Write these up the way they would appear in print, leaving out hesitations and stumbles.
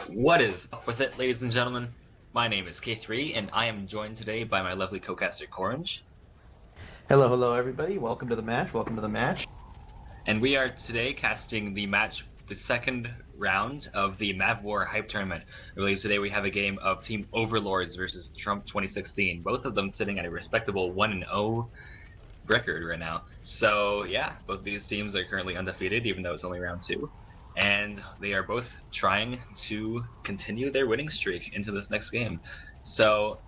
What is up with it, ladies and gentlemen? My name is K3, and I am joined today by my lovely co-caster KOrange. Hello, hello, everybody. Welcome to the match. Welcome to the match. And we are today casting the second round of the MavWar Hype Tournament. I believe today we have a game of Team Overlords versus Trump 2016, both of them sitting at a respectable 1-0 record right now. So yeah, both these teams are currently undefeated, even though it's only round 2. And they are both trying to continue their winning streak into this next game. So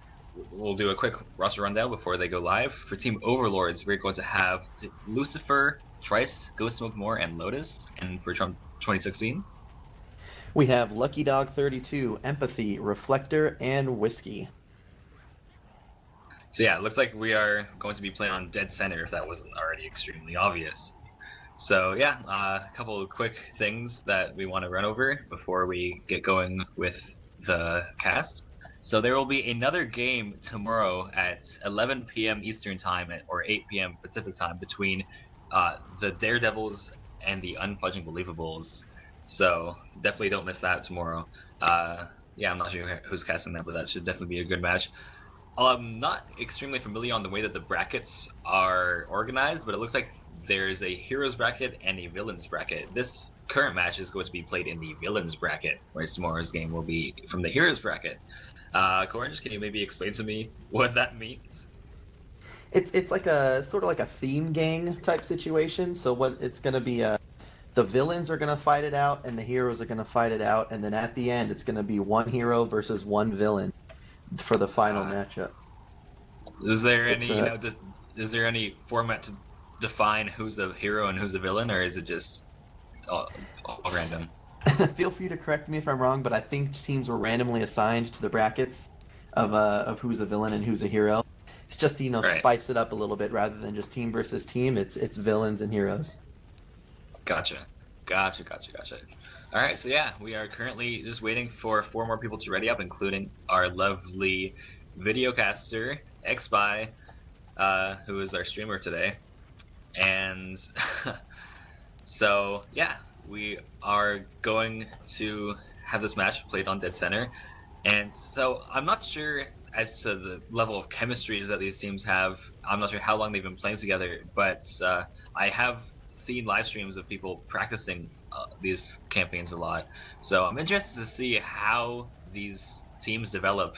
we'll do a quick roster rundown before they go live. For Team Overlords, we're going to have Lucifer, Trice, Ghost Smoke More, and Lotus. And for Trump 2016, We have Lucky Dog 32, Empathy, Reflector, and Whiskey. so yeah, it looks like we are going to be playing on dead center, if that wasn't already extremely obvious. So yeah, a couple of quick things that we want to run over before we get going with the cast. So there will be another game tomorrow at 11 p.m. Eastern Time or 8 p.m. Pacific Time between the Daredevils and the Unfudging Believables. So definitely don't miss that tomorrow. Yeah, I'm not sure who's casting that, but that should definitely be a good match. I'm not extremely familiar on the way that the brackets are organized, but it looks like there's a heroes bracket and a villains bracket. This current match is going to be played in the villains bracket, whereas tomorrow's game will be from the heroes bracket. KOrange, can you maybe explain to me what that means? It's like a sort of like a theme gang type situation. So what it's going to be, the villains are going to fight it out, and the heroes are going to fight it out, and then at the end, it's going to be one hero versus one villain for the final matchup. Is there any, is there any format to define who's a hero and who's a villain, or is it just all random? Feel free to correct me if I'm wrong, but I think teams were randomly assigned to the brackets of who's a villain and who's a hero. It's just to, Right. spice it up a little bit rather than just team versus team. It's villains and heroes. Gotcha. All right, so yeah, we are currently just waiting for 4 more people to ready up, including our lovely videocaster, XBy, who is our streamer today. And so yeah, we are going to have this match played on dead center. And so I'm not sure as to the level of chemistry that these teams have. I'm not sure how long they've been playing together, but I have seen live streams of people practicing these campaigns a lot. So I'm interested to see how these teams develop,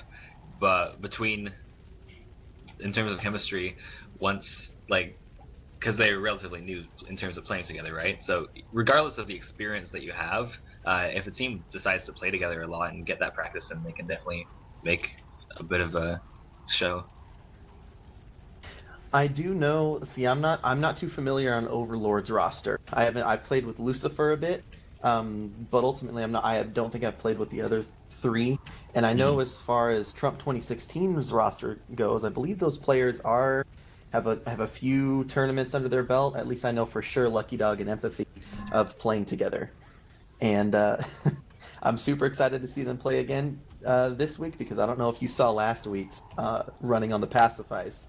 but in terms of chemistry, once because they're relatively new in terms of playing together, right? So regardless of the experience that you have, if a team decides to play together a lot and get that practice in, they can definitely make a bit of a show. I do know. See, I'm not too familiar on Overlord's roster. I've played with Lucifer a bit, but ultimately I don't think I've played with the other 3. And I know as far as Trump 2016's roster goes, I believe those players have a few tournaments under their belt. At least I know for sure Lucky Dog and Empathy of playing together. And I'm super excited to see them play again this week, because I don't know if you saw last week's running on the Pacifice.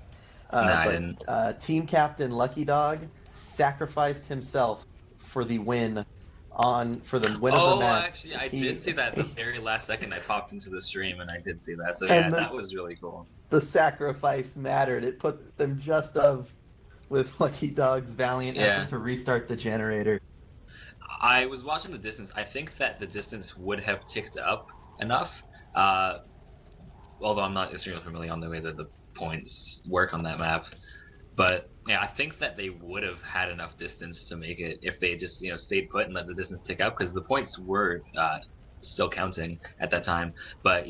I didn't. Team captain Lucky Dog sacrificed himself for the win of the match. Actually, I did see that at the very last second. I popped into the stream and I did see that. So yeah, that was really cool. The sacrifice mattered. It put them just with Lucky Dog's valiant effort to restart the generator. I was watching the distance. I think that the distance would have ticked up enough, although I'm not extremely familiar on the way that the points work on that map. But yeah, I think that they would have had enough distance to make it if they just stayed put and let the distance tick up, because the points were still counting at that time. But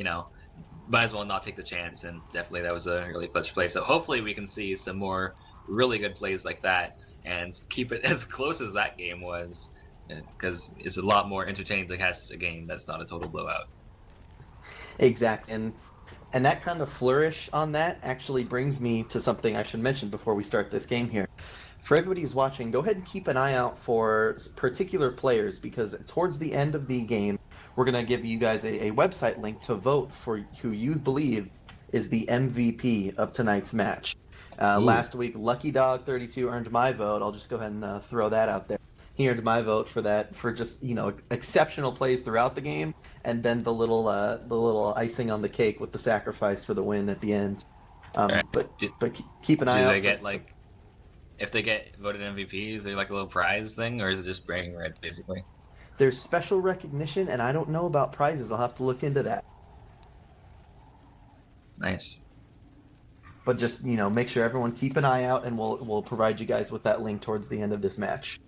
might as well not take the chance, and definitely that was a really clutch play. So hopefully we can see some more really good plays like that and keep it as close as that game was, because it's a lot more entertaining to cast a game that's not a total blowout. Exactly. And that kind of flourish on that actually brings me to something I should mention before we start this game here. For everybody who's watching, go ahead and keep an eye out for particular players, because towards the end of the game, we're going to give you guys a website link to vote for who you believe is the MVP of tonight's match. Last week, Lucky Dog 32 earned my vote. I'll just go ahead and throw that out there. he earned my vote for that, for just, exceptional plays throughout the game, and then the little icing on the cake with the sacrifice for the win at the end. Alright. But Do, keep an eye do out they for get like, if they get voted MVP, is there like a little prize thing, or is it just bragging rights basically? there's special recognition, and I don't know about prizes. I'll have to look into that. Nice. But just, make sure everyone keep an eye out, and we'll provide you guys with that link towards the end of this match.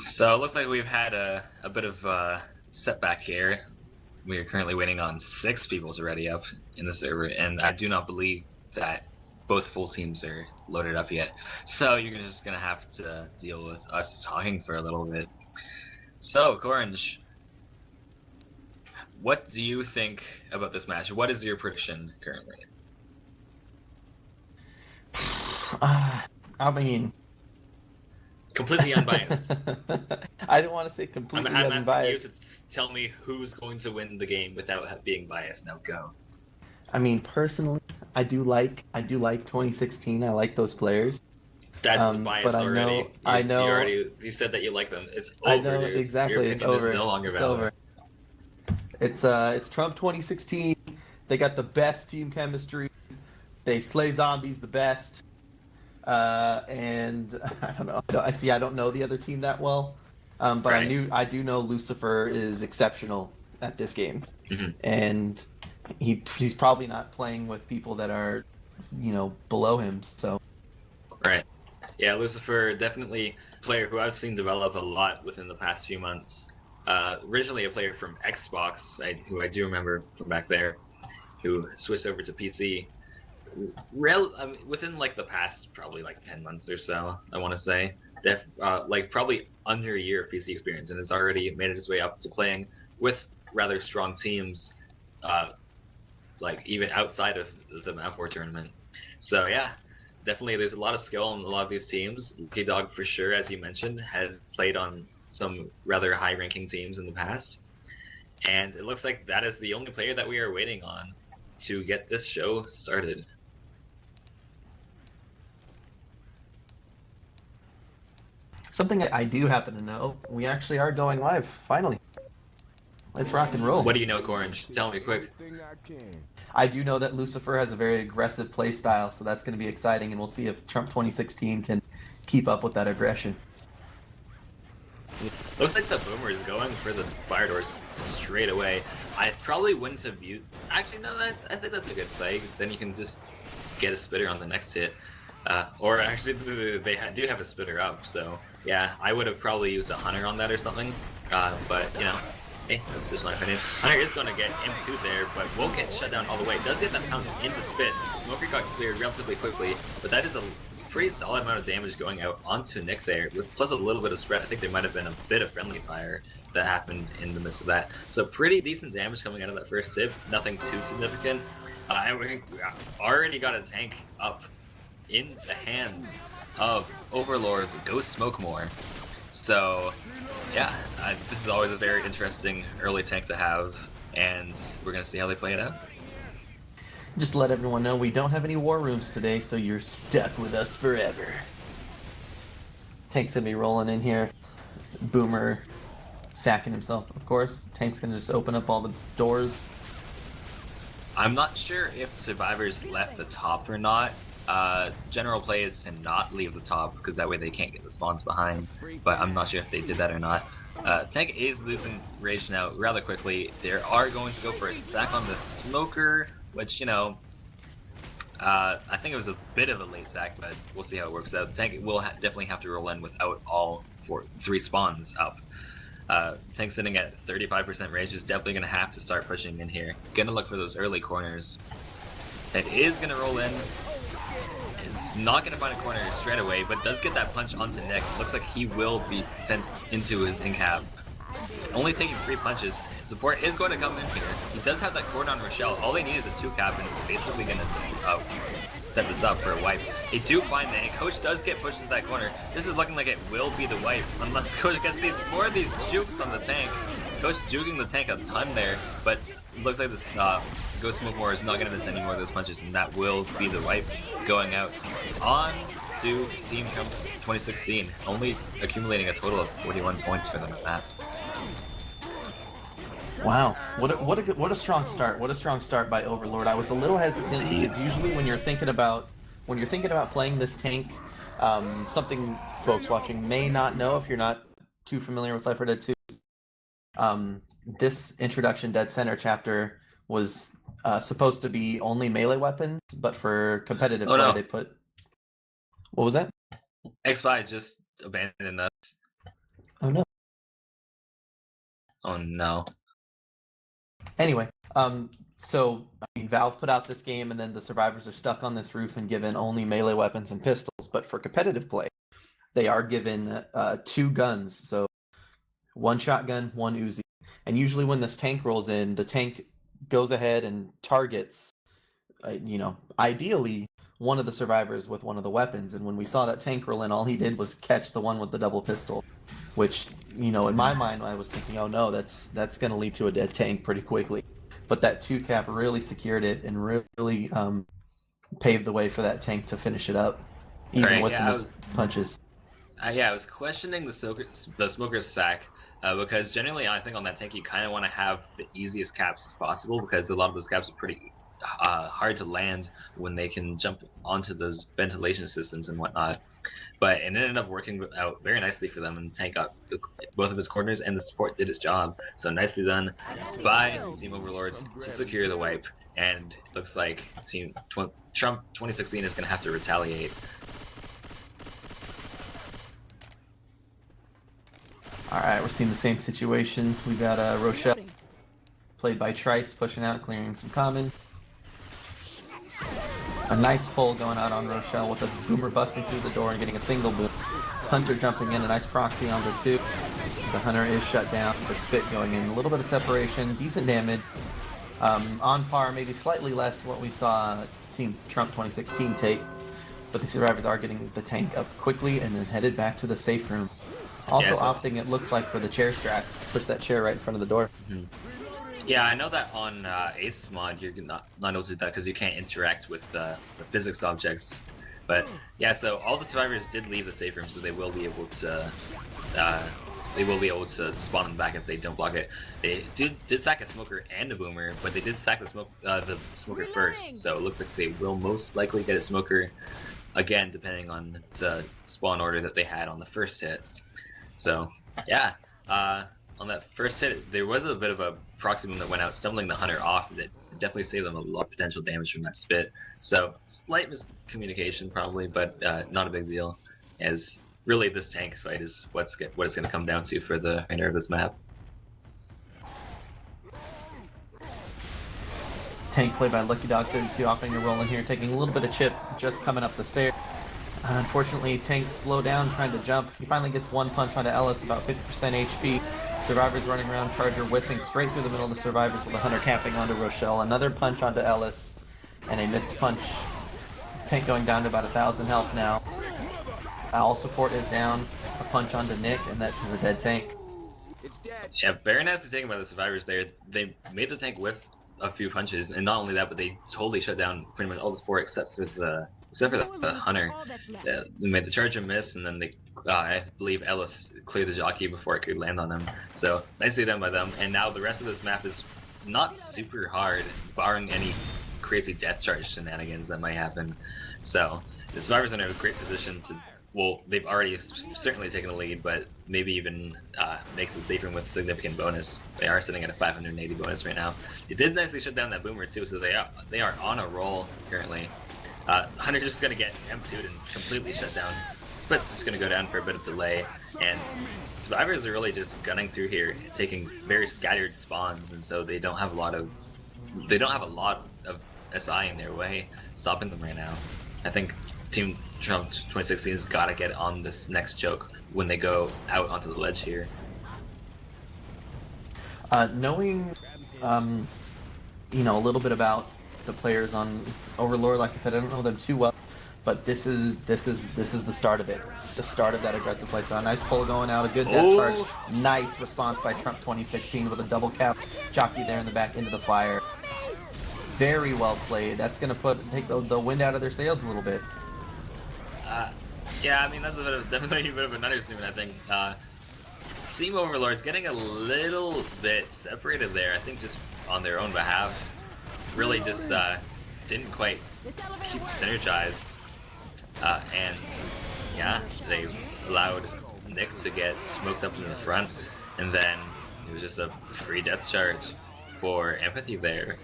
So it looks like we've had a bit of a setback here. We are currently waiting on 6 people to ready up in the server, and I do not believe that both full teams are loaded up yet. So you're just gonna have to deal with us talking for a little bit. So, KOrange, what do you think about this match? What is your prediction currently? I mean, Completely unbiased. I don't want to say completely I'm unbiased. asking you to tell me who's going to win the game without being biased. Now go. I mean, personally, I do like 2016. I like those players. That's bias but already. I know. You said that you like them. It's over. I know Dude. exactly. Your It's opinion over. Is no longer It's valid. over. It's Trump 2016. They got the best team chemistry. They slay zombies the best. And I don't know. I don't know the other team that well. But Right. I do know Lucifer is exceptional at this game, and he's probably not playing with people that are, below him. So. Right. Yeah, Lucifer, definitely a player who I've seen develop a lot within the past few months. Originally a player from Xbox, who I do remember from back there, who switched over to PC. Within like the past probably like 10 months or so, I want to say. Like probably under a year of PC experience, and has already made his way up to playing with rather strong teams, like even outside of the MavWar tournament. So yeah, definitely there's a lot of skill in a lot of these teams. Lucky Dog for sure, as you mentioned, has played on some rather high-ranking teams in the past, and it looks like that is the only player that we are waiting on to get this show started. Something I do happen to know, we actually are going live, finally. Let's rock and roll. What do you know, KOrange? Tell me quick. I do know that Lucifer has a very aggressive play style, so that's going to be exciting, and we'll see if Trump 2016 can keep up with that aggression. Looks like the Boomer is going for the fire doors straight away. I probably wouldn't have used... Actually, no, I think that's a good play. Then you can just get a spitter on the next hit. Or actually, they do have a spitter up, so yeah, I would have probably used a Hunter on that or something. But, hey, that's just my opinion. Hunter is going to get M2 there, but won't get shut down all the way. Does get that pounce in the spit. Smoker got cleared relatively quickly, but that is a pretty solid amount of damage going out onto Nick there, plus a little bit of spread. I think there might have been a bit of friendly fire that happened in the midst of that. So pretty decent damage coming out of that first tip. Nothing too significant. And we already got a tank up in the hands of Overlords. Go smoke more. So yeah, this is always a very interesting early tank to have, and we're gonna see how they play it out. Just to let everyone know, we don't have any war rooms today, so you're stuck with us forever. Tank's gonna be rolling in here. Boomer sacking himself, of course. Tank's gonna just open up all the doors. I'm not sure if survivors left the top or not. General play is to not leave the top, because that way they can't get the spawns behind, but I'm not sure if they did that or not. Tank is losing rage now rather quickly. They are going to go for a sack on the smoker, which, I think it was a bit of a late sack, but we'll see how it works out. Tank will definitely have to roll in without all 3 spawns up. Tank sitting at 35% rage is definitely going to have to start pushing in here. Gonna look for those early corners. Tank is going to roll in. Is not going to find a corner straight away, but does get that punch onto Nick. Looks like he will be sent into his in-cab. Only taking 3 punches. Support is going to come in here. He does have that cordon on Rochelle. All they need is a 2-cap, and it's basically going to set this up for a wipe. They do find that, and Coach does get pushed into that corner. This is looking like it will be the wipe, unless Coach gets more of these jukes on the tank. Coach juking the tank a ton there, but looks like Ghost MavWar is not going to miss any more of those punches, and that will be the wipe going out on to Team Trump's 2016, only accumulating a total of 41 points for them at that. Wow, what a strong start! What a strong start by Overlord. I was a little hesitant because usually when you're thinking about playing this tank, something folks watching may not know if you're not too familiar with L4D2. This introduction Dead Center chapter was supposed to be only melee weapons, but for competitive play they put. What was that? X-Spy just abandoned us. Oh no. Oh no. Anyway, so I mean, Valve put out this game, and then the survivors are stuck on this roof and given only melee weapons and pistols. But for competitive play, they are given 2 guns, so 1 shotgun, 1 Uzi. And usually when this tank rolls in, the tank goes ahead and targets, ideally one of the survivors with one of the weapons. And when we saw that tank roll in, all he did was catch the one with the double pistol, which, in my mind, I was thinking, oh no, that's going to lead to a dead tank pretty quickly. But that 2 cap really secured it and really paved the way for that tank to finish it up, even with those punches. I was questioning the smoker's sack because generally I think on that tank you kind of want to have the easiest caps as possible, because a lot of those caps are pretty hard to land when they can jump onto those ventilation systems and whatnot. But it ended up working out very nicely for them, and the tank got both of its corners, and the support did its job. So nicely done by Team Overlords to secure the wipe, and it looks like Team Trump 2016 is going to have to retaliate. Alright, we're seeing the same situation. We got Rochelle, played by Trice, pushing out, clearing some common. A nice pull going out on Rochelle with a boomer busting through the door and getting a single boom. Hunter jumping in, a nice proxy onto 2. The Hunter is shut down, the spit going in. A little bit of separation, decent damage. On par, maybe slightly less than what we saw Team Trump 2016 take. But the survivors are getting the tank up quickly and then headed back to the safe room. Also opting, it looks like, for the chair strats. Put that chair right in front of the door. Mm-hmm. Yeah, I know that on Ace mod you're not able to do that because you can't interact with the physics objects. But yeah, so all the survivors did leave the safe room, so they will be able to spawn them back if they don't block it. They did sack a smoker and a boomer, but they did sack the smoker first. So it looks like they will most likely get a smoker again, depending on the spawn order that they had on the first hit. So yeah, on that first hit, there was a bit of a proxy boom that went out, stumbling the Hunter off. That definitely saved them a lot of potential damage from that spit. So slight miscommunication probably, but not a big deal, as really this tank fight is what it's going to come down to for the remainder of this map. Tank played by Lucky Dog 32, offering a roll in here, taking a little bit of chip, just coming up the stairs. Unfortunately, Tank's slow down trying to jump. He finally gets 1 punch onto Ellis, about 50% HP. Survivors running around, Charger whizzing straight through the middle of the survivors with a Hunter capping onto Rochelle. Another punch onto Ellis, and a missed punch. Tank going down to about 1,000 health now. All support is down. A punch onto Nick, and that is a dead tank. Yeah, very nicely taken by the survivors there. They made the tank whiff a few punches, and not only that, but they totally shut down pretty much all the support except for the Hunter. They made the Charger miss, and then they, I believe Ellis cleared the jockey before it could land on him. So nicely done by them. And now the rest of this map is not super hard, barring any crazy death charge shenanigans that might happen. So the survivors are in a great position to, well, they've already certainly taken the lead, but maybe even make the safe room with significant bonus. They are sitting at a 580 bonus right now. They did nicely shut down that boomer too, so they are on a roll currently. Hunter's just going to get M2'd and completely shut down. Spit's just going to go down for a bit of delay, and survivors are really just gunning through here, taking very scattered spawns, and so they don't have a lot of SI in their way stopping them right now. I think Team Trump 2016 has got to get on this next choke when they go out onto the ledge here. Knowing, a little bit about the players on Overlord, like I said, I don't know them too well, but this is the start of it. The start of that aggressive play. So a nice pull going out, a good death charge. Nice response by Trump 2016 with a double cap jockey there in the back into the fire. Very well played. That's going to take the wind out of their sails a little bit. Yeah, I mean, that's definitely a bit of an understatement, I think. Team Overlords getting a little bit separated there, I think just on their own behalf. Really just didn't quite keep synergized. And yeah, they allowed Nick to get smoked up in the front, and then it was just a free death charge for Empathy there.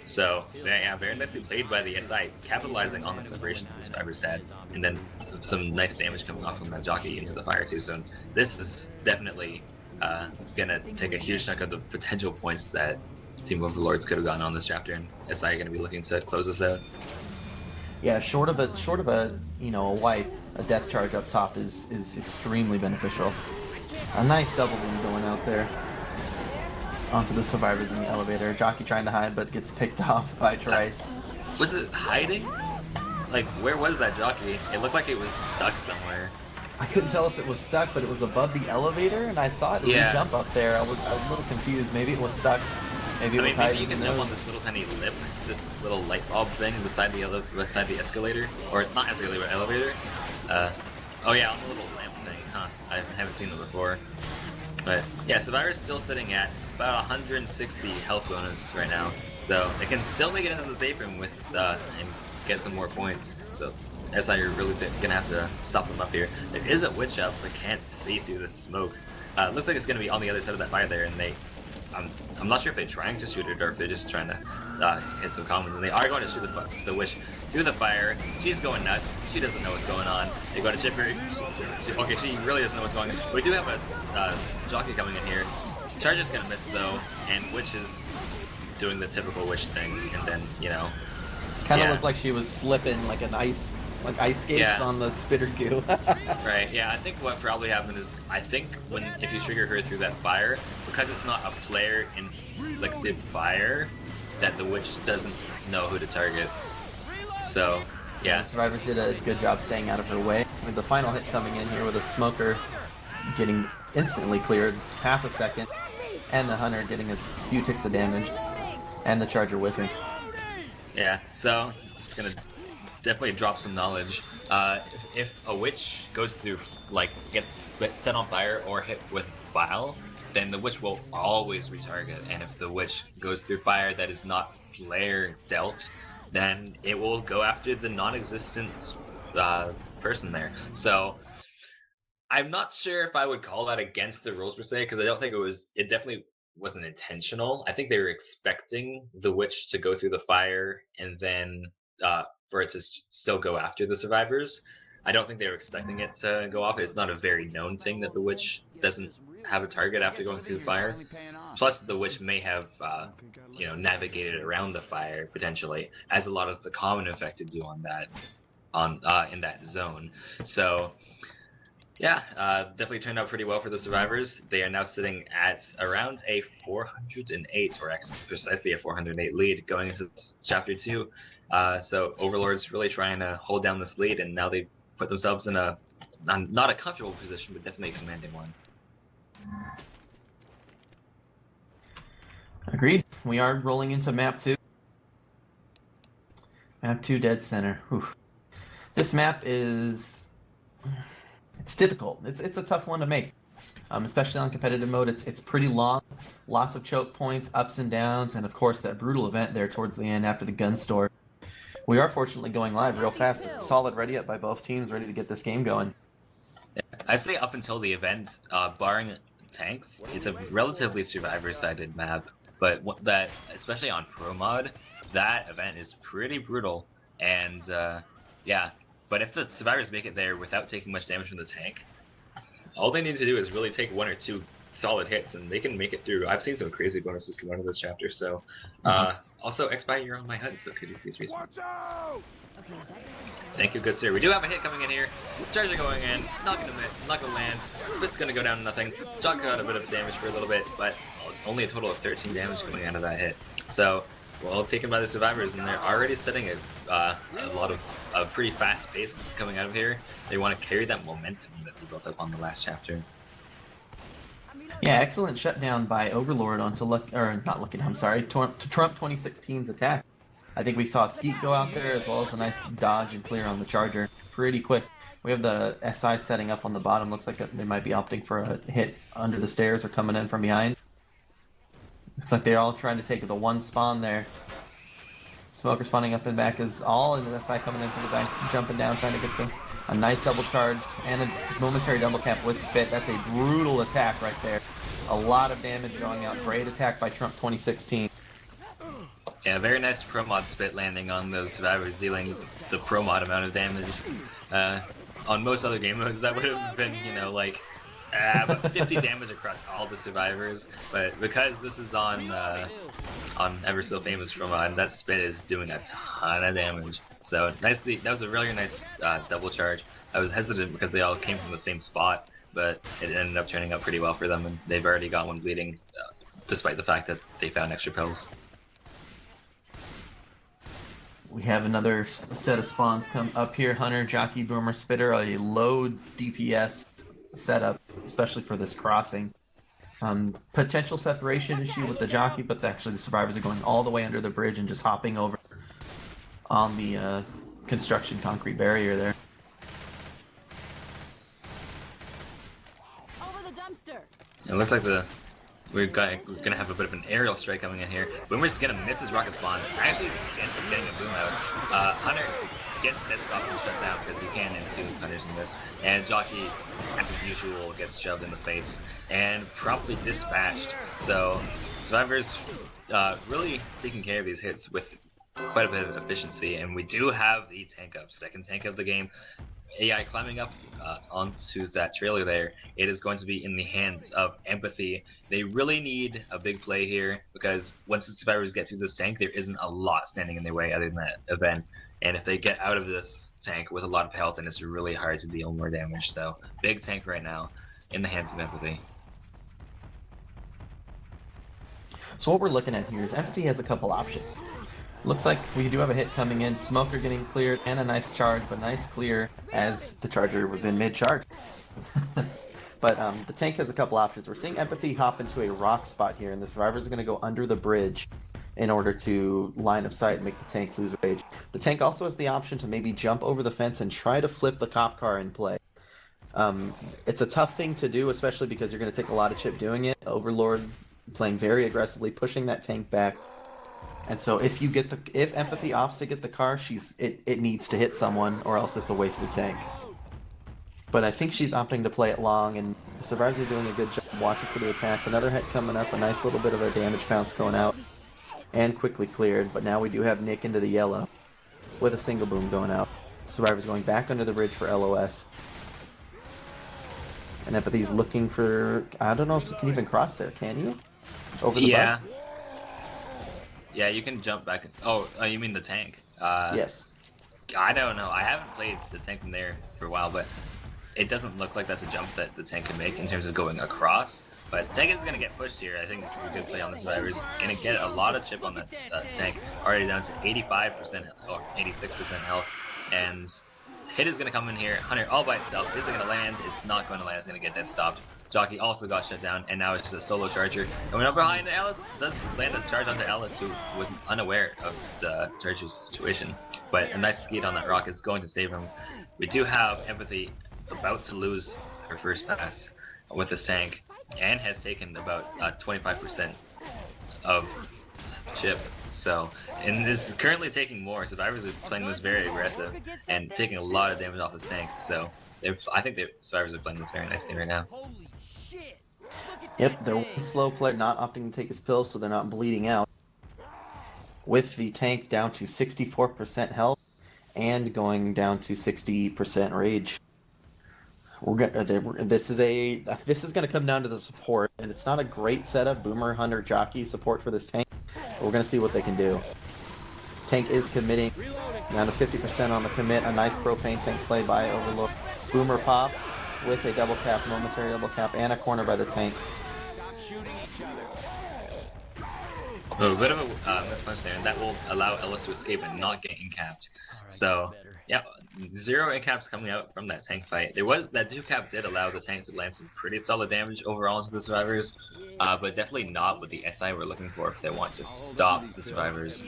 So yeah, very nicely played by the SI, capitalizing on the separation that the survivors had, and then some nice damage coming off from that jockey into the fire too. So this is definitely gonna take a huge chunk of the potential points that Team Overlords could have gotten on this chapter, and SI are gonna be looking to close this out. Yeah, short of a a wipe, a death charge up top is extremely beneficial. A nice double win going out there onto the survivors in the elevator. Jockey trying to hide, but gets picked off by Trice. Was it hiding? Like, where was that jockey? It looked like it was stuck somewhere. I couldn't tell if it was stuck, but it was above the elevator, and I saw it jump up there. I was a little confused. Maybe it was stuck. Maybe it was hiding. Maybe you can jump on this little tiny lip, this little light bulb thing beside the escalator, or not escalator, but elevator. Oh yeah, on the little lamp thing, huh? I haven't seen it before. But yeah, Survivor's still sitting at about 160 health bonus right now, so they can still make it into the safe room with and get some more points. So SI are really gonna have to stop them up here. There is a witch up, but can't see through the smoke. Looks like it's gonna be on the other side of that fire there, and I'm not sure if they're trying to shoot it or if they're just trying to hit some commons, and they are going to shoot the witch through the fire. She's going nuts. She doesn't know what's going on. They go to chip her. Okay, she really doesn't know what's going on. We do have a jockey coming in here. Charge is going to miss, though, and Witch is doing the typical Witch thing, and then, Kind of looked like she was slipping like ice skates on the spitter goo. Right, yeah, I think what probably happened is, if you trigger her through that fire, because it's not a player inflicted fire, that the Witch doesn't know who to target. So, yeah. The survivors did a good job staying out of her way. With the final hits coming in here with a smoker getting instantly cleared, half a second, and the hunter getting a few ticks of damage, and the charger whiffing. Yeah, so just gonna definitely drop some knowledge. If a witch goes through, gets set on fire or hit with bile, then the witch will always retarget. And if the witch goes through fire that is not player dealt, then it will go after the non-existent person there. So I'm not sure if I would call that against the rules per se, because I don't think it definitely wasn't intentional. I think they were expecting the witch to go through the fire and then for it to still go after the survivors. I don't think they were expecting it to go off. It's not a very known thing that the witch doesn't have a target after going through the fire. Plus, the witch may have, navigated around the fire potentially, as a lot of the common infected do in that zone. So, yeah, definitely turned out pretty well for the survivors. They are now sitting at around a 408, or actually precisely a 408 lead going into Chapter 2. So Overlords really trying to hold down this lead, and now they've put themselves in not a comfortable position, but definitely a commanding one. Agreed. We are rolling into map 2. Map 2 Dead Center. Oof. This map it's difficult. It's a tough one to make, especially on competitive mode. It's pretty long, lots of choke points, ups and downs, and of course that brutal event there towards the end after the gun store. We are fortunately going live real fast. Solid ready up by both teams, ready to get this game going. I'd say up until the event, barring tanks, it's a relatively survivor-sided map. But that, especially on Pro Mod, that event is pretty brutal. And yeah, but if the survivors make it there without taking much damage from the tank, all they need to do is really take one or two solid hits, and they can make it through. I've seen some crazy bonuses come out of this chapter. So, also, XBy, you're on my HUD, so could you please respawn? Thank you, good sir. We do have a hit coming in here. Charger going in, not gonna land. Spit's gonna go down to nothing. Jock got a bit of damage for a little bit, but only a total of 13 damage coming out of that hit. So, well taken by the survivors, and they're already setting a lot of a pretty fast pace coming out of here. They want to carry that momentum that they built up on the last chapter. Yeah, excellent shutdown by Overlord onto Trump 2016's attack. I think we saw Skeet go out there as well as a nice dodge and clear on the Charger. Pretty quick. We have the SI setting up on the bottom. Looks like they might be opting for a hit under the stairs or coming in from behind. Looks like they're all trying to take the one spawn there. Smoker spawning up and back is all, and the SI coming in from the back, jumping down, trying to get a nice double charge and a momentary double cap with Spit. That's a brutal attack right there. A lot of damage going out. Great attack by Trump 2016. Yeah, very nice pro mod Spit landing on those survivors, dealing the pro mod amount of damage. On most other game modes, that would have been, you know, like about 50 damage across all the survivors. But because this is on Ever So Famous pro mod, that Spit is doing a ton of damage. So nicely, that was a really nice double charge. I was hesitant because they all came from the same spot, but it ended up turning out pretty well for them, and they've already got one bleeding, despite the fact that they found extra pills. We have another set of spawns come up here. Hunter, Jockey, Boomer, Spitter, a low DPS setup, especially for this crossing. Potential separation issue with the Jockey, but actually the survivors are going all the way under the bridge and just hopping over on the construction concrete barrier there. Over the dumpster. It looks like we're gonna have a bit of an aerial strike coming in here. Boomer's gonna miss his rocket spawn. Actually ends up getting a boom out. Hunter gets this stop and shut down because you can into Hunters in this. And Jockey, as usual, gets shoved in the face and promptly dispatched. So survivors really taking care of these hits with quite a bit of efficiency. And we do have the tank up, second tank of the game. AI climbing up onto that trailer there. It is going to be in the hands of Empathy. They really need a big play here because once the survivors get through this tank, there isn't a lot standing in their way other than that event. And if they get out of this tank with a lot of health, then it's really hard to deal more damage. So big tank right now in the hands of Empathy. So what we're looking at here is Empathy has a couple options. Looks like we do have a hit coming in, Smoker getting cleared, and a nice charge, but nice clear as the Charger was in mid-charge. But the tank has a couple options. We're seeing Empathy hop into a rock spot here, and the survivors are going to go under the bridge in order to line of sight and make the tank lose rage. The tank also has the option to maybe jump over the fence and try to flip the cop car in play. It's a tough thing to do, especially because you're going to take a lot of chip doing it. Overlord playing very aggressively, pushing that tank back. And so if Empathy opts to get the car, it needs to hit someone, or else it's a wasted tank. But I think she's opting to play it long, and the survivors are doing a good job watching for the attacks. Another hit coming up, a nice little bit of a damage bounce going out, and quickly cleared. But now we do have Nick into the yellow, with a single boom going out. Survivors going back under the bridge for LOS. And Empathy's looking for, I don't know if you can even cross there, can you? Over the bus? Yeah, you can jump back. Oh, you mean the tank? Yes. I don't know. I haven't played the tank from there for a while, but it doesn't look like that's a jump that the tank can make in terms of going across. But the tank is going to get pushed here. I think this is a good play on the survivors. Going to get a lot of chip on that tank. Already down to 85% or 86% health. And hit is going to come in here. Hunter all by itself. Is it going to land? It's not going to land. It's going to get dead stopped. Jockey also got shut down, and now it's just a solo Charger. Coming up behind Alice does land a charge onto Alice, who was unaware of the Charger's situation. But a nice skid on that rock is going to save him. We do have Empathy about to lose her first pass with this tank, and has taken about 25% of chip. So, and is currently taking more. Survivors are playing this very aggressive and taking a lot of damage off this tank. So, I think the survivors are playing this very nicely right now. Yep, they're one slow player, not opting to take his pills, so they're not bleeding out. With the tank down to 64% health and going down to 60% rage. This is going to come down to the support, and it's not a great setup. Boomer, Hunter, Jockey support for this tank. But we're going to see what they can do. Tank is committing down to 50% on the commit. A nice propane tank play by Overlord. Boomer pop with a double cap, momentary double cap, and a corner by the tank. A bit of a mispunch there, and that will allow Ellis to escape and not get incapped. So Yeah, 0 in-caps coming out from that tank fight. There was that 2-cap did allow the tank to land some pretty solid damage overall into the survivors, but definitely not what the SI were looking for if they want to stop the survivors.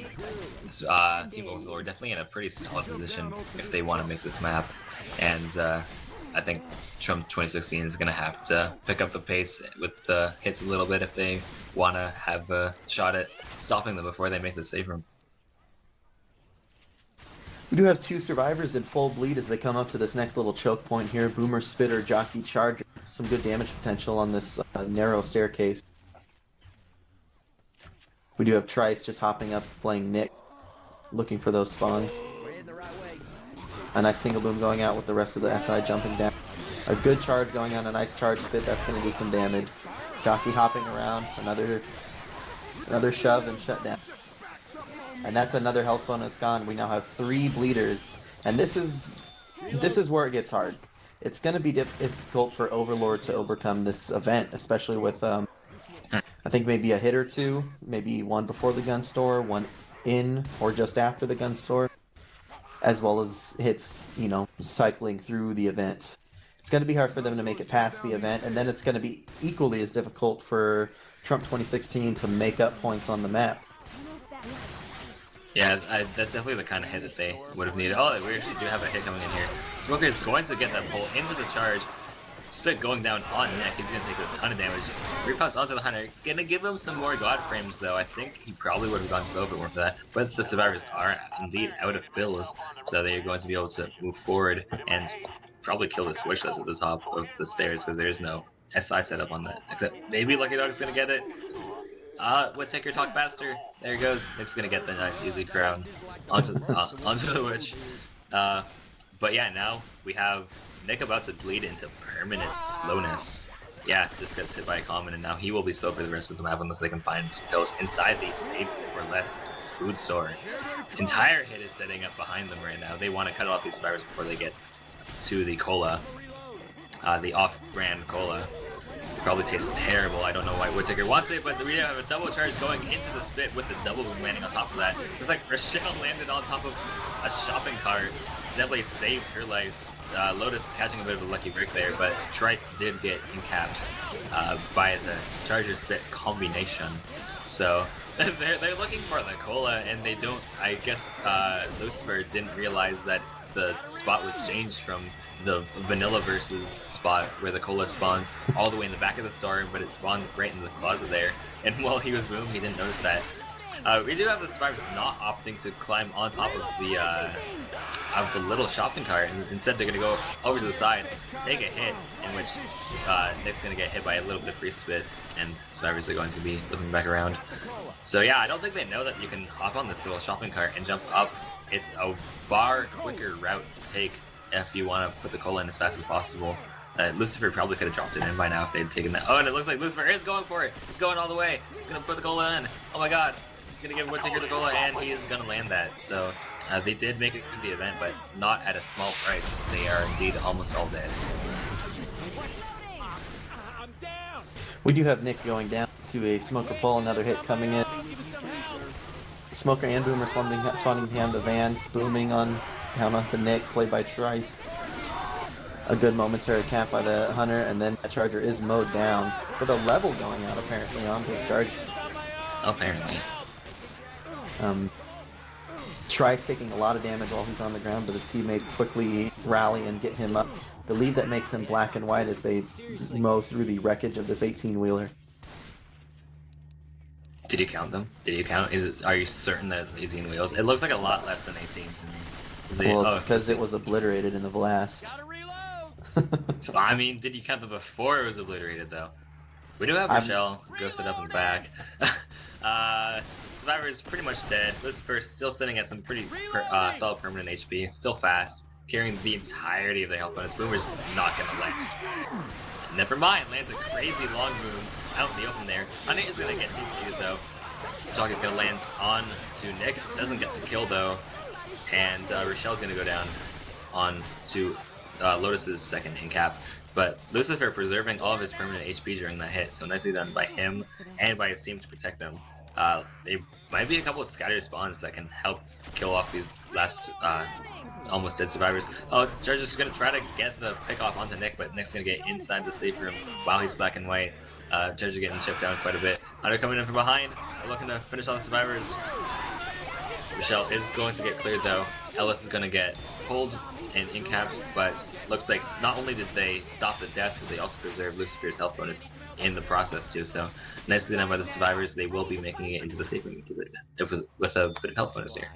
Team Overlord definitely in a pretty solid position if they want to make this map, and I think Trump 2016 is going to have to pick up the pace with the hits a little bit if they want to have a shot at stopping them before they make the save room. We do have 2 survivors in full bleed as they come up to this next little choke point here. Boomer, Spitter, Jockey, Charger. Some good damage potential on this narrow staircase. We do have Trice just hopping up, playing Nick, looking for those spawns. A nice single boom going out with the rest of the SI jumping down. A good charge going on, a nice charge spit, that's going to do some damage. Jockey hopping around, another shove and shut down. And that's another health bonus gone. We now have 3 bleeders, and this is where it gets hard. It's going to be difficult for Overlord to overcome this event, especially with I think maybe a hit or 2, maybe one before the gun store, one in or just after the gun store, as well as hits, you know, cycling through the event. It's going to be hard for them to make it past the event, and then it's going to be equally as difficult for Trump 2016 to make up points on the map. Yeah, that's definitely the kind of hit that they would have needed. Oh, we actually do have a hit coming in here. Smoker is going to get that pull into the charge. Spit going down on Neck. He's going to take a ton of damage. Repost onto the Hunter. Going to give him some more God frames, though. I think he probably would have gone slow if it weren't for that. But the survivors are indeed out of fills, so they're going to be able to move forward and probably kill the switch that's at the top of the stairs because there's no SI setup on that. Except maybe Lucky Dog's going to get it. Whittaker talk faster. There he goes. Nick's gonna get the nice easy crown onto the witch. But yeah, now we have Nick about to bleed into permanent slowness. Yeah, this gets hit by a common, and now he will be slow for the rest of the map unless they can find some pills inside the Save for Less food store. Entire hit is setting up behind them right now. They want to cut off these survivors before they get to the cola, the off-brand cola. Probably tastes terrible. I don't know why Whittaker wants it, but we have a double charge going into the spit with the double boom landing on top of that. Looks like Rochelle landed on top of a shopping cart. Definitely saved her life. Lotus catching a bit of a lucky break there, but Trice did get encapped by the charger spit combination. So they're looking for the cola, and they don't. I guess Lucifer didn't realize that the spot was changed from the vanilla versus spot where the cola spawns all the way in the back of the store, but it spawned right in the closet there. And while he was boom, he didn't notice that. We do have the survivors not opting to climb on top of the little shopping cart, and instead they're gonna go over to the side, take a hit, in which Nick's gonna get hit by a little bit of free spit, and survivors are going to be looking back around. So yeah, I don't think they know that you can hop on this little shopping cart and jump up. It's a far quicker route to take if you want to put the cola in as fast as possible. Lucifer probably could have dropped it in by now if they'd taken that. Oh, and it looks like Lucifer is going for it. He's going all the way. He's going to put the cola in. Oh my god. He's going to give Whittaker the cola, and he is going to land that. So they did make it through the event, but not at a small price. They are indeed almost all dead. We do have Nick going down to a Smoker pull, another hit coming in. Smoker and Boomer spawning behind the van, booming on down onto Nick, played by Trice. A good momentary cap by the Hunter, and then that Charger is mowed down with a level going out apparently onto the Charger. Apparently. Trice taking a lot of damage while he's on the ground, but his teammates quickly rally and get him up. The lead that makes him black and white as they mow through the wreckage of this 18-wheeler. Did you count them? Did you count? Are you certain that it's 18 wheels? It looks like a lot less than 18 to me. Well, it's because it was obliterated in the blast. I mean, did you count them before it was obliterated, though? We do have Rochelle ghosted up in the back. Survivor is pretty much dead. Lucifer still sitting at some pretty solid permanent HP. Still fast, carrying the entirety of their health bonus. Boomer's not going to land. Never mind, lands a crazy long boom out in the open there. Hunter is going to get TC'd, though. Jockey's going to land on to Nick. Doesn't get the kill, though. And Rochelle's going to go down on to Lotus's second in cap. But Lucifer preserving all of his permanent HP during that hit, so nicely done by him and by his team to protect him. There might be a couple of scattered spawns that can help kill off these last almost dead survivors. Oh, Charger's just gonna try to get the pick off onto Nick, but Nick's gonna get inside the safe room while he's black and white. Charger getting chipped down quite a bit. Hunter coming in from behind, looking to finish all the survivors. Rochelle is going to get cleared though. Ellis is gonna get pulled and incapped, but looks like not only did they stop the deaths, but they also preserved Lucifer's health bonus in the process too. So nicely done by the survivors. They will be making it into the safe room with a bit of health bonus here.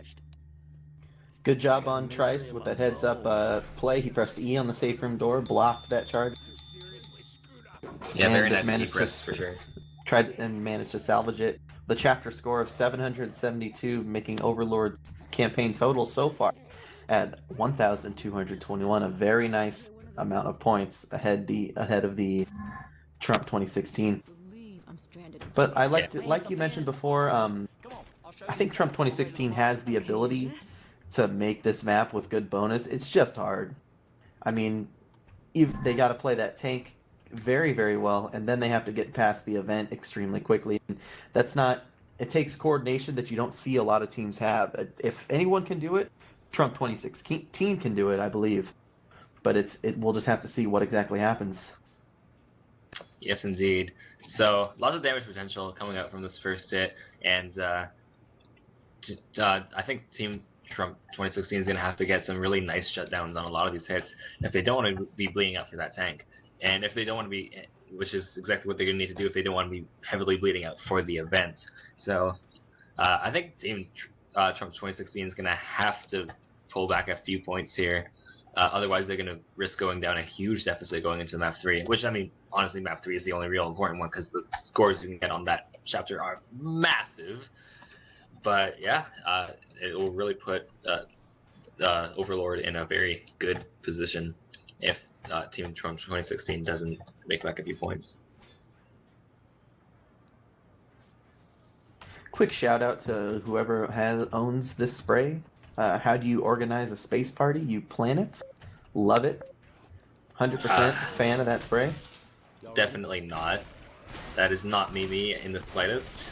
Good job on Trice with that heads up play. He pressed E on the safe room door, blocked that charge. Yeah, very nice E press for sure. Tried and managed to salvage it. The chapter score of 772, making Overlord's campaign total so far at 1,221. A very nice amount of points ahead of the Trump 2016. But I like you mentioned before. I think Trump 2016 has the ability to make this map with good bonus. It's just hard. I mean, they got to play that tank very, very well, and then they have to get past the event extremely quickly. That's not. It takes coordination that you don't see a lot of teams have. If anyone can do it, Trump 2016 can do it, I believe. But we'll just have to see what exactly happens. Yes, indeed. So lots of damage potential coming out from this first hit, and I think Team Trump 2016 is going to have to get some really nice shutdowns on a lot of these hits if they don't want to be bleeding out for that tank. And if they don't want to be, which is exactly what they're going to need to do if they don't want to be heavily bleeding out for the event. So I think Team Trump 2016 is going to have to pull back a few points here. Otherwise, they're going to risk going down a huge deficit going into map 3, which, I mean, honestly, map 3 is the only real important one because the scores you can get on that chapter are massive. But yeah, it will really put Overlord in a very good position if Team Trump 2016 doesn't make back a few points. Quick shout out to whoever owns this spray. How do you organize a space party? You plan it. Love it. 100% fan of that spray. Definitely not. That is not me in the slightest.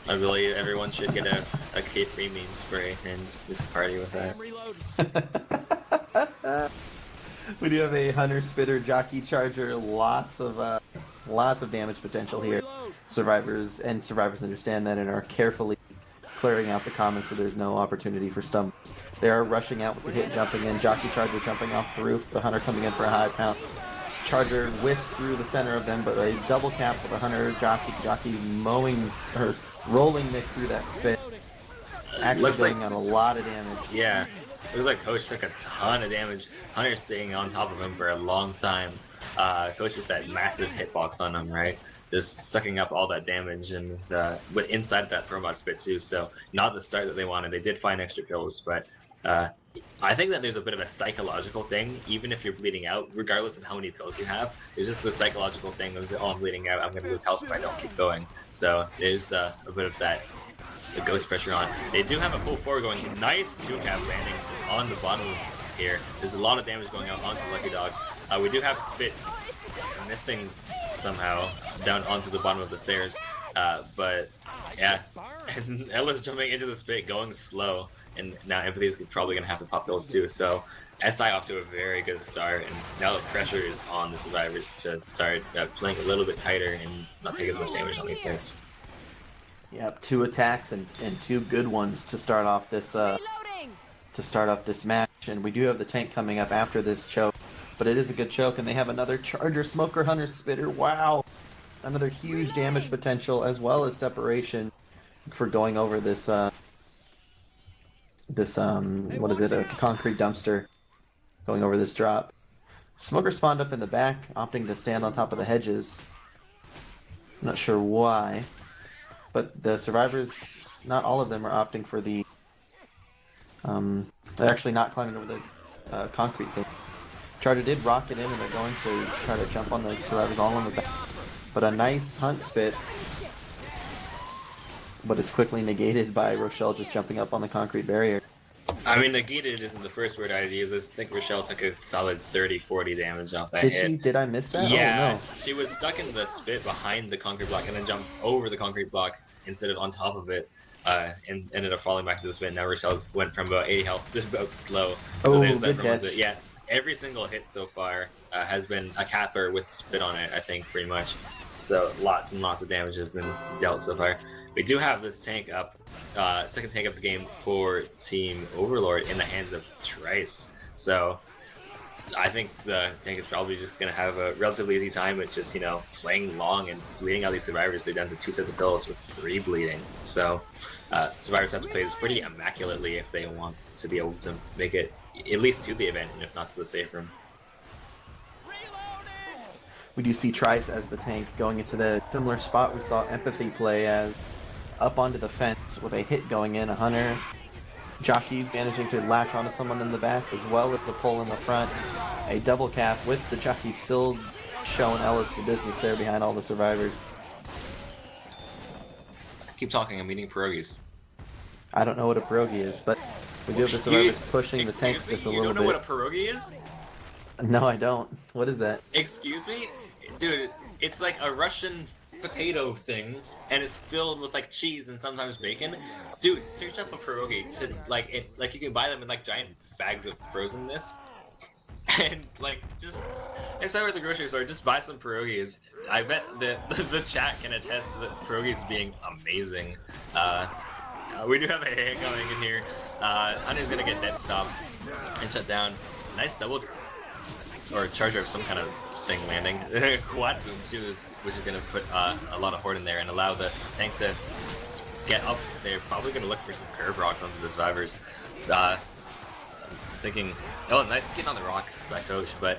I believe everyone should get a K3 meme spray and just party with that. We do have a Hunter Spitter Jockey Charger. Lots of damage potential here. Survivors understand that and are carefully clearing out the comments so there's no opportunity for stumbles. They are rushing out with the hit jumping in. Jockey Charger jumping off the roof. The Hunter coming in for a high pound. Charger whiffs through the center of them, but a double cap with a Hunter Jockey mowing or rolling Nick through that spit. Actually Looks doing like a lot of damage. Yeah, it looks like Coach took a ton of damage. Hunter staying on top of him for a long time. Coach with that massive hitbox on him, right? Just sucking up all that damage and with inside that Probot spit too. So not the start that they wanted. They did find extra kills, but I think that there's a bit of a psychological thing. Even if you're bleeding out, regardless of how many pills you have, there's just the psychological thing of, oh, I'm bleeding out, I'm going to lose health if I don't keep going. So there's a bit of that the ghost pressure on. They do have a full 4 going. Nice 2-cap landing on the bottom here. There's a lot of damage going out onto Lucky Dog. We do have Spit missing somehow down onto the bottom of the stairs. But yeah, and Ella's jumping into the Spit, going slow. And now Empathy is probably going to have to pop those too. So SI off to a very good start. And now the pressure is on the survivors to start playing a little bit tighter and not take as much damage on these hits. Yep, 2 attacks and 2 good ones to start off this match. And we do have the tank coming up after this choke, but it is a good choke. And they have another Charger Smoker Hunter Spitter. Wow, another huge damage potential as well as separation for going over this what is it? A concrete dumpster going over this drop. Smoker spawned up in the back, opting to stand on top of the hedges. I'm not sure why. But the survivors, not all of them are opting for the... they're actually not climbing over the concrete thing. Charger did rocket in, and they're going to try to jump on the survivors all on the back. But a nice hunt spit. But it's quickly negated by Rochelle just jumping up on the concrete barrier. I mean, negated isn't the first word I'd use. I think Rochelle took a solid 30-40 damage off that hit. Did I miss that? Yeah, oh, no. She was stuck in the spit behind the concrete block and then jumps over the concrete block instead of on top of it. and ended up falling back to the spin. Now Rochelle's went from about 80 health to about slow. So Oh, there's that good from us. catch. Yeah, every single hit so far has been a capper with spin on it, I think, pretty much. So lots and lots of damage has been dealt so far. We do have this tank up, second tank of the game for Team Overlord in the hands of Trice. So I think the tank is probably just going to have a relatively easy time with just, playing long and bleeding out these survivors. They're down to 2 sets of pills with 3 bleeding. So survivors have to play this pretty immaculately if they want to be able to make it at least to the event, and if not to the safe room. We do see Trice as the tank going into the similar spot we saw Empathy play as up onto the fence with a hit going in, a hunter. Jockey managing to latch onto someone in the back as well as the pull in the front. A double cap with the jockey still showing Ellis the business there behind all the survivors. Keep talking, I'm eating pierogies. I don't know what a pierogi is, but we do have the survivors pushing the tank just a little bit. You don't know what a pierogi is? No, I don't. What is that? Excuse me? Dude, it's like a Russian potato thing, and it's filled with like cheese and sometimes bacon. Dude, search up a pierogi to like you can buy them in like giant bags of frozenness, and like just next time we're at the grocery store, just buy some pierogies. I bet the chat can attest to the pierogies being amazing. We do have a hit going in here. Hunter's gonna get dead stop and shut down. Nice double or charger of some kind of thing landing. Quad boom too, which is going to put a lot of horde in there and allow the tank to get up. They're probably going to look for some curve rocks onto the survivors. So, thinking, oh, nice skin on the rock by Coach, but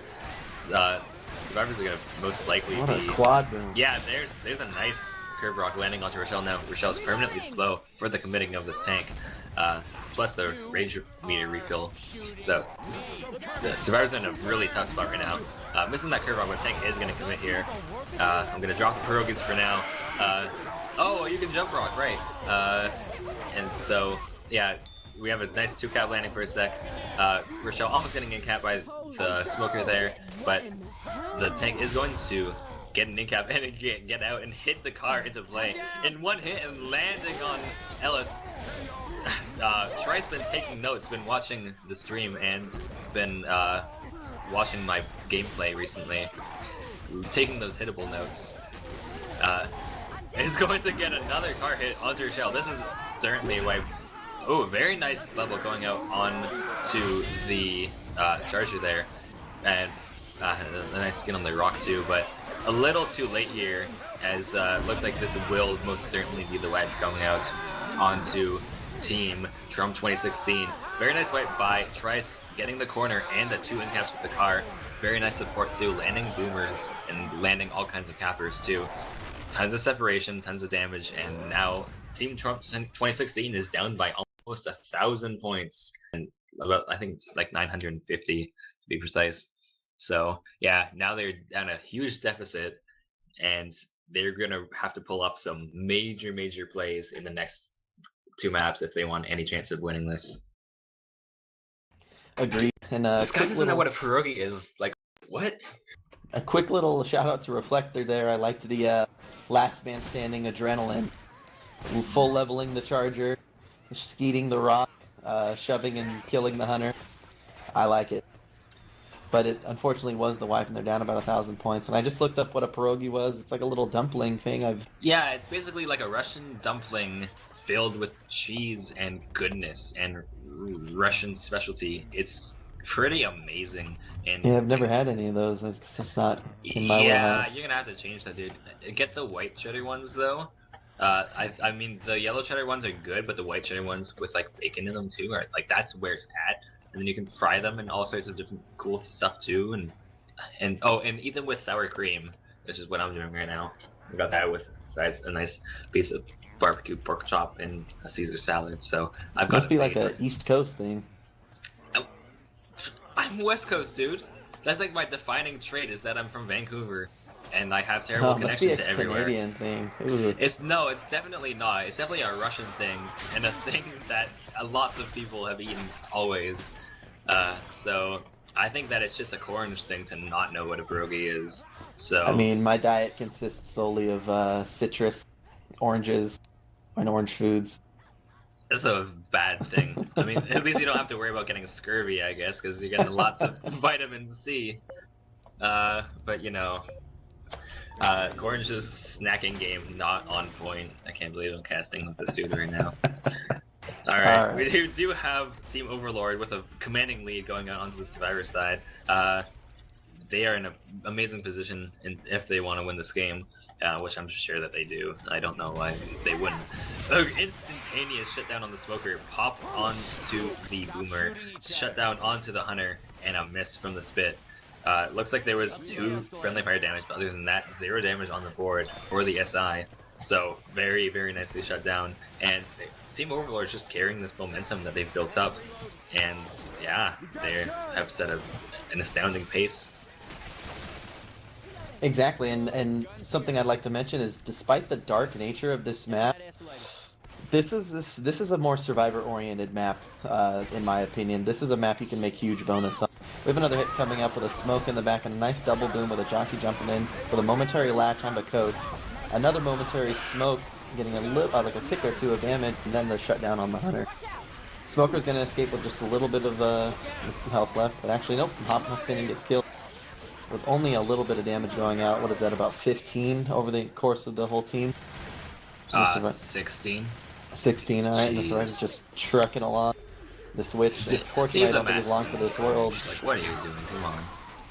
survivors are going to most likely What be... a quad boom. Yeah, there's a nice curve rock landing onto Rochelle now. Rochelle's permanently slow for the committing of this tank. Plus the rage meter refill. So the survivors are in a really tough spot right now. Missing that curve rock, but tank is going to commit here. I'm going to drop the pierogies for now. Oh, you can jump rock, right. And so, yeah, we have a nice 2-cap landing for a sec. Rochelle almost getting in-cap by the smoker there, but the tank is going to get an in-cap and get out and hit the car into play in one hit and landing on Ellis. Trice's been taking notes, been watching the stream, and been watching my gameplay recently, taking those hittable notes. Is going to get another car hit onto Rochelle. This is certainly why. Oh, very nice level going out onto the charger there, and a nice skin on the rock too, but a little too late here, as looks like this will most certainly be the wipe going out onto Team Drum 2016. Very nice wipe by Trice, getting the corner and the 2 in-caps with the car. Very nice support too, landing boomers and landing all kinds of cappers too. Tons of separation, tons of damage, and now Team Trump 2016 is down by almost 1,000 points, and about, I think it's like 950 to be precise. So yeah, now they're down a huge deficit, and they're gonna have to pull up some major plays in the next 2 maps if they want any chance of winning this. Agreed. And this guy doesn't know what a pierogi is. Like, what? A quick little shout out to Reflector there. I liked the last man standing adrenaline. Full leveling the charger, skeeting the rock, shoving and killing the hunter. I like it. But it unfortunately was the wipe, and they're down about 1,000 points. And I just looked up what a pierogi was. It's like a little dumpling thing. Yeah, it's basically like a Russian dumpling filled with cheese and goodness and Russian specialty. It's pretty amazing. And yeah, I've never had any of those. It's not in my wheelhouse. You're gonna have to change that, dude. Get the white cheddar ones though. I mean the yellow cheddar ones are good, but the white cheddar ones with like bacon in them too are like, that's where it's at. And then you can fry them in all sorts of different cool stuff too, and eat them with sour cream, which is what I'm doing right now. We got that with besides a nice piece of barbecue pork chop and a Caesar salad. So I've got. Must be like a East Coast thing. I'm West Coast, dude. That's like my defining trait is that I'm from Vancouver, and I have terrible connections to everywhere. Canadian thing. Ooh. It's definitely not. It's definitely a Russian thing, and a thing that lots of people have eaten always. So I think that it's just a KOrange thing to not know what a pierogi is. So I mean, my diet consists solely of citrus, oranges, and orange foods. That's a bad thing. I mean, at least you don't have to worry about getting scurvy, I guess, because you're getting lots of vitamin C. But you know, KOrange's snacking game not on point. I can't believe I'm casting with this dude right now. Alright, we do have Team Overlord with a commanding lead going on onto the Survivor side. They are in an amazing position if they want to win this game, which I'm sure that they do. I don't know why they wouldn't. Instantaneous shutdown on the Smoker, pop onto the Boomer, shutdown onto the Hunter, and a miss from the Spit. Looks like there was 2 friendly fire damage, but other than that, 0 damage on the board for the SI. So very, very nicely shut down. And Team Overlord is just carrying this momentum that they've built up. And yeah, they have set an astounding pace. Exactly, and something I'd like to mention is, despite the dark nature of this map, this is a more survivor-oriented map, in my opinion. This is a map you can make huge bonus on. We have another hit coming up with a smoke in the back and a nice double boom with a jockey jumping in with a momentary latch onto Coach. Another momentary smoke, getting like a tick or 2 of damage, and then the shutdown on the Hunter. Smoker's gonna escape with just a little bit of health left, but actually nope, Hopsin gets killed with only a little bit of damage going out. What is that, about 15 over the course of the whole team? 16. 16, alright, and the Survivor's just trucking along. The Switch, unfortunately, I don't think is long for this world. Like, what are you doing? Come on.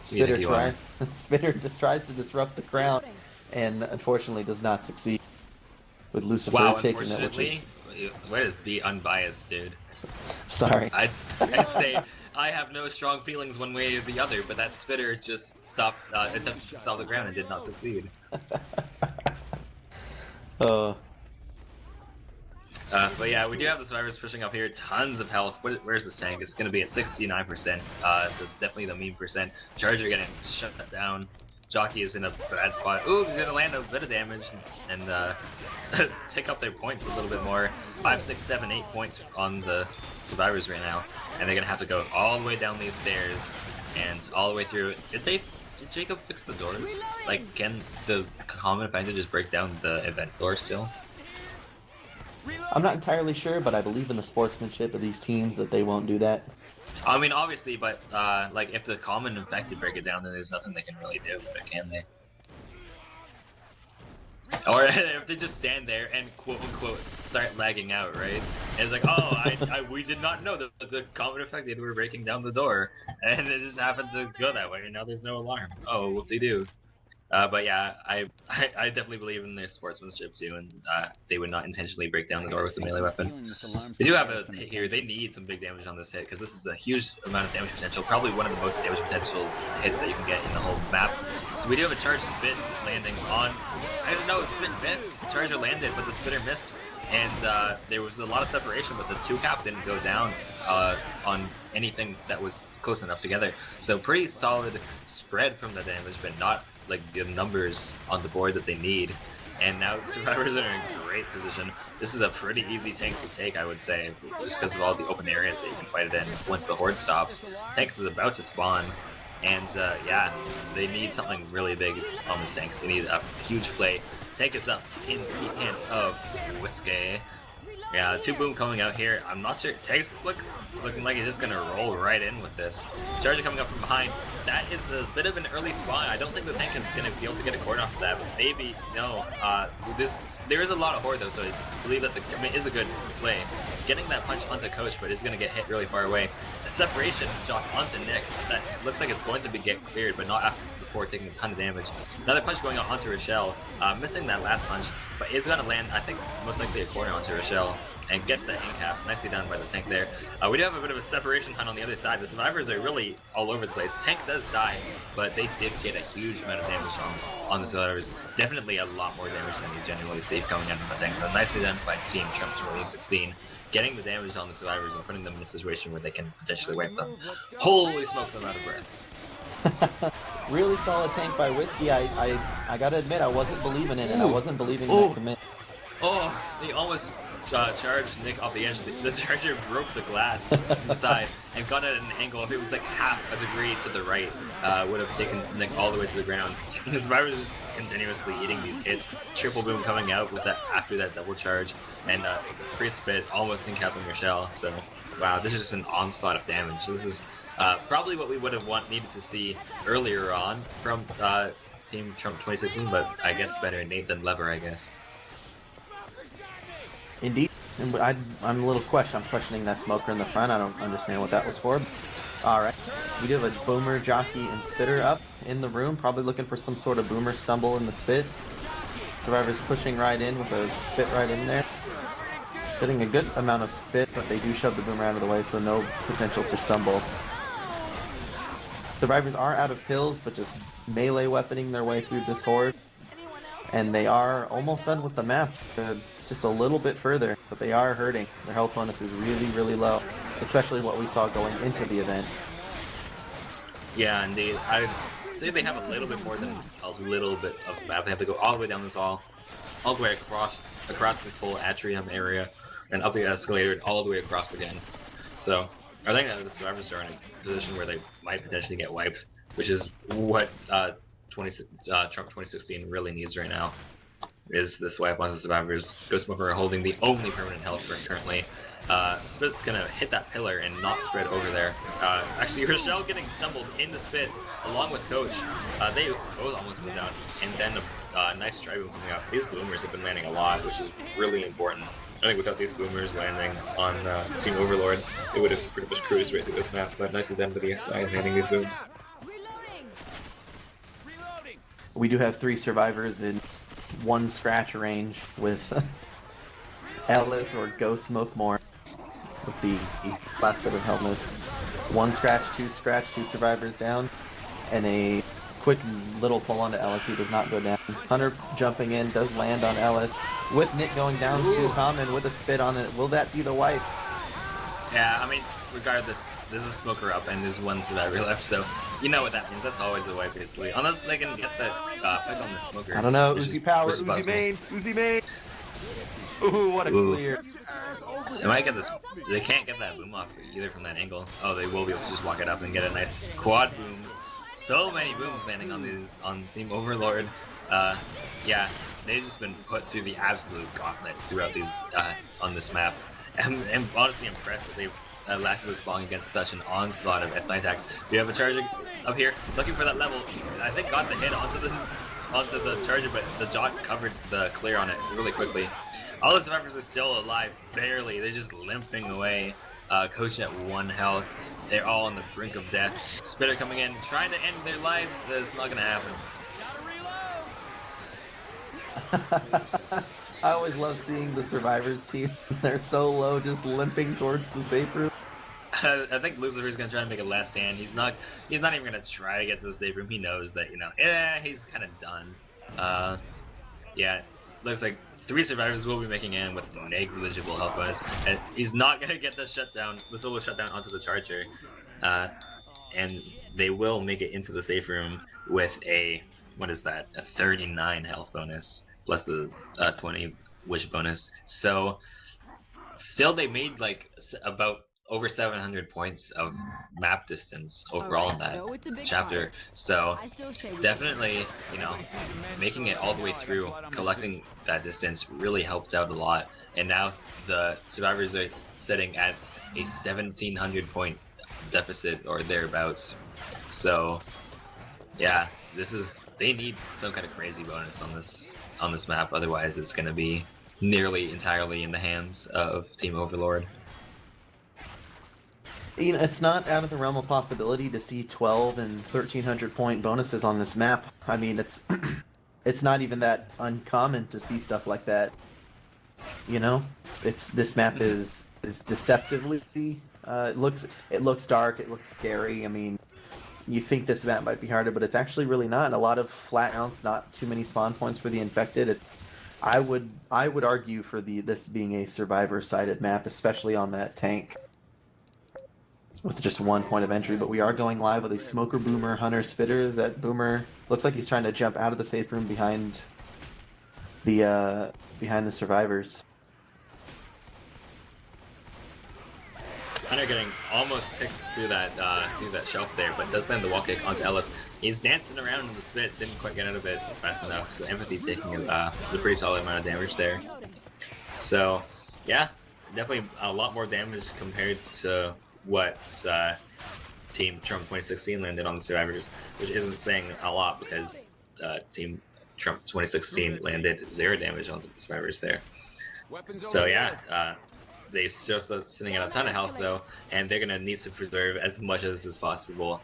Spitter just tries to disrupt the crown, and unfortunately does not succeed. With Lucifer taking it, which is... Way to be unbiased, dude. Sorry. I'd say I have no strong feelings one way or the other, but that Spitter just stopped, attempted to stop the ground and did not succeed. But yeah, we do have the Survivors pushing up here. Tons of health. Where's the tank? It's going to be at 69%. Definitely the meme percent. Charger getting shut down. Jockey is in a bad spot. Ooh, he's going to land a bit of damage and take up their points a little bit more. 5, 6, 7, 8 points on the Survivors right now. And they're going to have to go all the way down these stairs and all the way through. Did Jacob fix the doors? Like, can the common effect just break down the event door still? I'm not entirely sure, but I believe in the sportsmanship of these teams that they won't do that. I mean, obviously, but like if the common infected break it down, then there's nothing they can really do, can they? Or if they just stand there and quote unquote start lagging out, right? And it's like, oh, we did not know that the common infected were breaking down the door, and it just happened to go that way, and now there's no alarm. Oh, whoop-de-doo. But yeah, I definitely believe in their sportsmanship too, and they would not intentionally break down the door with a melee weapon. They do have a hit here. They need some big damage on this hit, because this is a huge amount of damage potential, probably one of the most damage potentials hits that you can get in the whole map. So we do have a charge Spit landing on, I don't know, Spit missed. Charger landed, but the Spitter missed, and there was a lot of separation, but the 2-cap didn't go down on anything that was close enough together. So pretty solid spread from the damage, but not like the numbers on the board that they need. And now the Survivors are in a great position. This is a pretty easy tank to take, I would say, just because of all the open areas that you can fight it in once the horde stops. Tank is about to spawn, and yeah, they need something really big on this tank. They need a huge play. Tank is up in the hands of Whiskey. Yeah, 2 boom coming out here. I'm not sure. Tank's looking like he's just gonna roll right in with this. Charger coming up from behind. That is a bit of an early spawn. I don't think the tank is gonna be able to get a Corin off of that, but maybe no. There is a lot of horde though, so I believe that the commit is a good play. Getting that punch onto Coach, but it's gonna get hit really far away. A separation jock onto Nick. That looks like it's going to get cleared, but not before taking a ton of damage. Another punch going out onto Rochelle, missing that last punch, but is gonna land, I think, most likely a corner onto Rochelle, and gets that in-cap. Nicely done by the tank there. We do have a bit of a separation hunt on the other side. The Survivors are really all over the place. Tank does die, but they did get a huge amount of damage on the Survivors. Definitely a lot more damage than you generally see coming out of the tank. So nicely done by Team Trump 2016, getting the damage on the Survivors and putting them in a situation where they can potentially wipe them. Holy smokes, I'm out of breath. Really solid tank by Whiskey. I gotta admit, I wasn't believing in it. I wasn't believing in that commit. Oh, they almost charged Nick off the edge, the charger broke the glass inside and got at an angle. If it was like half a degree to the right, would have taken Nick all the way to the ground. The survivor was just continuously eating these hits. Triple boom coming out with that after that double charge, and free spit almost incapping your shell. So wow, this is just an onslaught of damage. This is probably what we would have needed to see earlier on from Team Trump 2016, but I guess better Nate than Lever, I guess. Indeed. And I'm a little I'm questioning that smoker in the front. I don't understand what that was for. Alright. We do have a boomer, jockey, and spitter up in the room, probably looking for some sort of boomer stumble in the spit. Survivor's pushing right in with a spit right in there. Getting a good amount of spit, but they do shove the boomer out of the way, so no potential for stumble. Survivors are out of pills, but just melee weaponing their way through this horde. And they are almost done with the map. Just a little bit further, but they are hurting. Their health bonus is really, really low, especially what we saw going into the event. Yeah, indeed. I'd say they have a little bit more than a little bit of map. They have to go all the way down this hall, all the way across this whole atrium area, and up the escalator, and all the way across again. So I think the survivors are in a position where they might potentially get wiped, which is what Trump 2016 really needs right now. Is this wipe onto the survivors. Ghost Smoker holding the only permanent health currently. Spit's gonna hit that pillar and not spread over there. Actually, Rochelle getting stumbled in the spit along with Coach. They both almost moved out, and then a nice try boom coming out. These boomers have been landing a lot, which is really important. I think without these boomers landing on Team Overlord, it would have pretty much cruised right through this map. But nicely done by the SI landing these booms. We do have 3 survivors in 1 scratch range with Ellis or Go Smoke More with the last bit of helmets. 1 scratch, 2 survivors down, and a quick little pull onto Ellis. He does not go down. Hunter jumping in does land on Ellis with Nick going down to Common with a spit on it. Will that be the wipe? Yeah, I mean, regardless, there's a smoker up and there's 1 survivor left, so you know what that means. That's always a wipe, basically. Unless they can get that fight on the smoker. I don't know. Uzi power, Uzi main, Uzi main. Ooh, what a clear. They might get this. They can't get that boom off either from that angle. Oh, they will be able to just walk it up and get a nice quad boom. So many booms landing on Team Overlord. Yeah, they've just been put through the absolute gauntlet throughout these on this map. I'm honestly impressed that they've lasted this long against such an onslaught of SI attacks. We have a charger up here looking for that level. I think got the hit onto the charger, but the jock covered the clear on it really quickly. All the survivors are still alive, barely. They're just limping away. Coach at 1 health. They're all on the brink of death. Spitter coming in, trying to end their lives. That's not gonna happen. I always love seeing the survivors team. They're so low, just limping towards the safe room. I think Lucifer's gonna try to make a last stand. He's not even gonna try to get to the safe room. He knows that, he's kind of done. Yeah, looks like 3 survivors will be making in with negligible health bonus, and he's not gonna get the solo shutdown onto the charger. And they will make it into the safe room with a 39 health bonus plus the 20 wish bonus. So still they made like about over 700 points of map distance overall in that chapter. So definitely, making it all the way through, collecting that distance really helped out a lot. And now the survivors are sitting at a 1700 point deficit or thereabouts. So yeah, they need some kind of crazy bonus on this map, otherwise it's going to be nearly entirely in the hands of Team Overlord. It's not out of the realm of possibility to see 12 and 1300 point bonuses on this map. I mean, it's not even that uncommon to see stuff like that. This map is deceptively it looks dark, it looks scary. I mean, you think this map might be harder, but it's actually really not. A lot of flat ounce, not too many spawn points for the infected. I would argue for this being a survivor-sided map, especially on that tank with just 1 point of entry. But we are going live with a smoker, boomer, hunter, spitter. That boomer looks like he's trying to jump out of the safe room behind the survivors. Hunter getting almost picked through that shelf there, but does land the wall kick onto Ellis. He's dancing around in the spit, didn't quite get out of it fast enough. So Empathy taking a pretty solid amount of damage there. So yeah, definitely a lot more damage compared to what Team Trump 2016 landed on the survivors, which isn't saying a lot because Team Trump 2016 landed 0 damage onto the survivors there. So yeah, they're still sitting at a ton of health though, and they're gonna need to preserve as much of this as possible.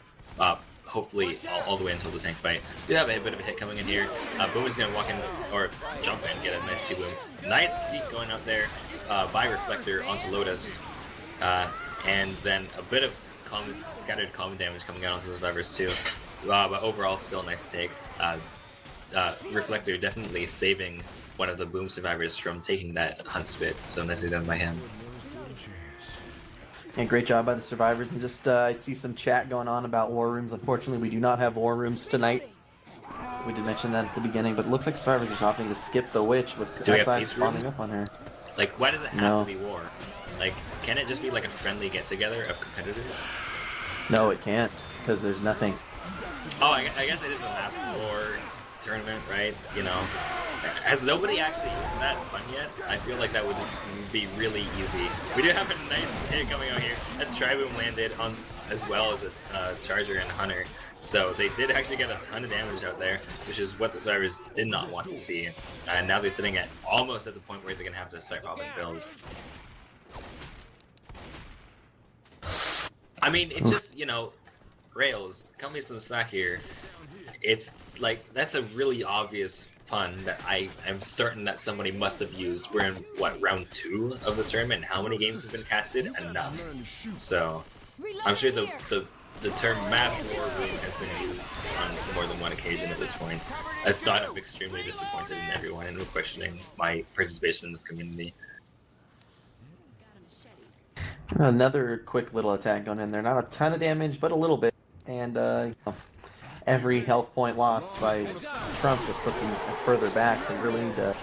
Hopefully all the way until the tank fight. Do have a bit of a hit coming in here. Boom is gonna walk in or jump in, get a nice 2 boom. Nice sneak going up there by Reflector onto Lotus, and then a bit of scattered common damage coming out onto the survivors too. But overall, still a nice take. Reflector definitely saving one of the boom survivors from taking that hunt spit, so nicely done by him. And great job by the survivors. And just I see some chat going on about war rooms. Unfortunately, we do not have war rooms tonight. We did mention that at the beginning, but it looks like survivors are opting to skip the witch with SI spawning up on her. Like, why does it have to be war? Like, can it just be like a friendly get-together of competitors? No, it can't, because there's nothing. Oh, I guess it is a MavWar tournament, right? You know, has nobody actually used that fun yet? I feel like that would just be really easy. We do have a nice hit coming out here. That Tri-Boom landed on as well as a Charger and Hunter. So they did actually get a ton of damage out there, which is what the survivors did not want to see. And now they're sitting at almost at the point where they're going to have to start popping pills. I mean, it's just, you know, Rails, cut me some slack here. It's like, that's a really obvious pun that I am certain that somebody must have used. We're in, what, round 2 of this tournament, and how many games have been casted? Enough. So, I'm sure the term MavWar room has been used on more than one occasion at this point. I thought I'm extremely disappointed in everyone and questioning my participation in this community. Another quick little attack going in there. Not a ton of damage, but a little bit. And every health point lost by Trump just puts them further back. They really need to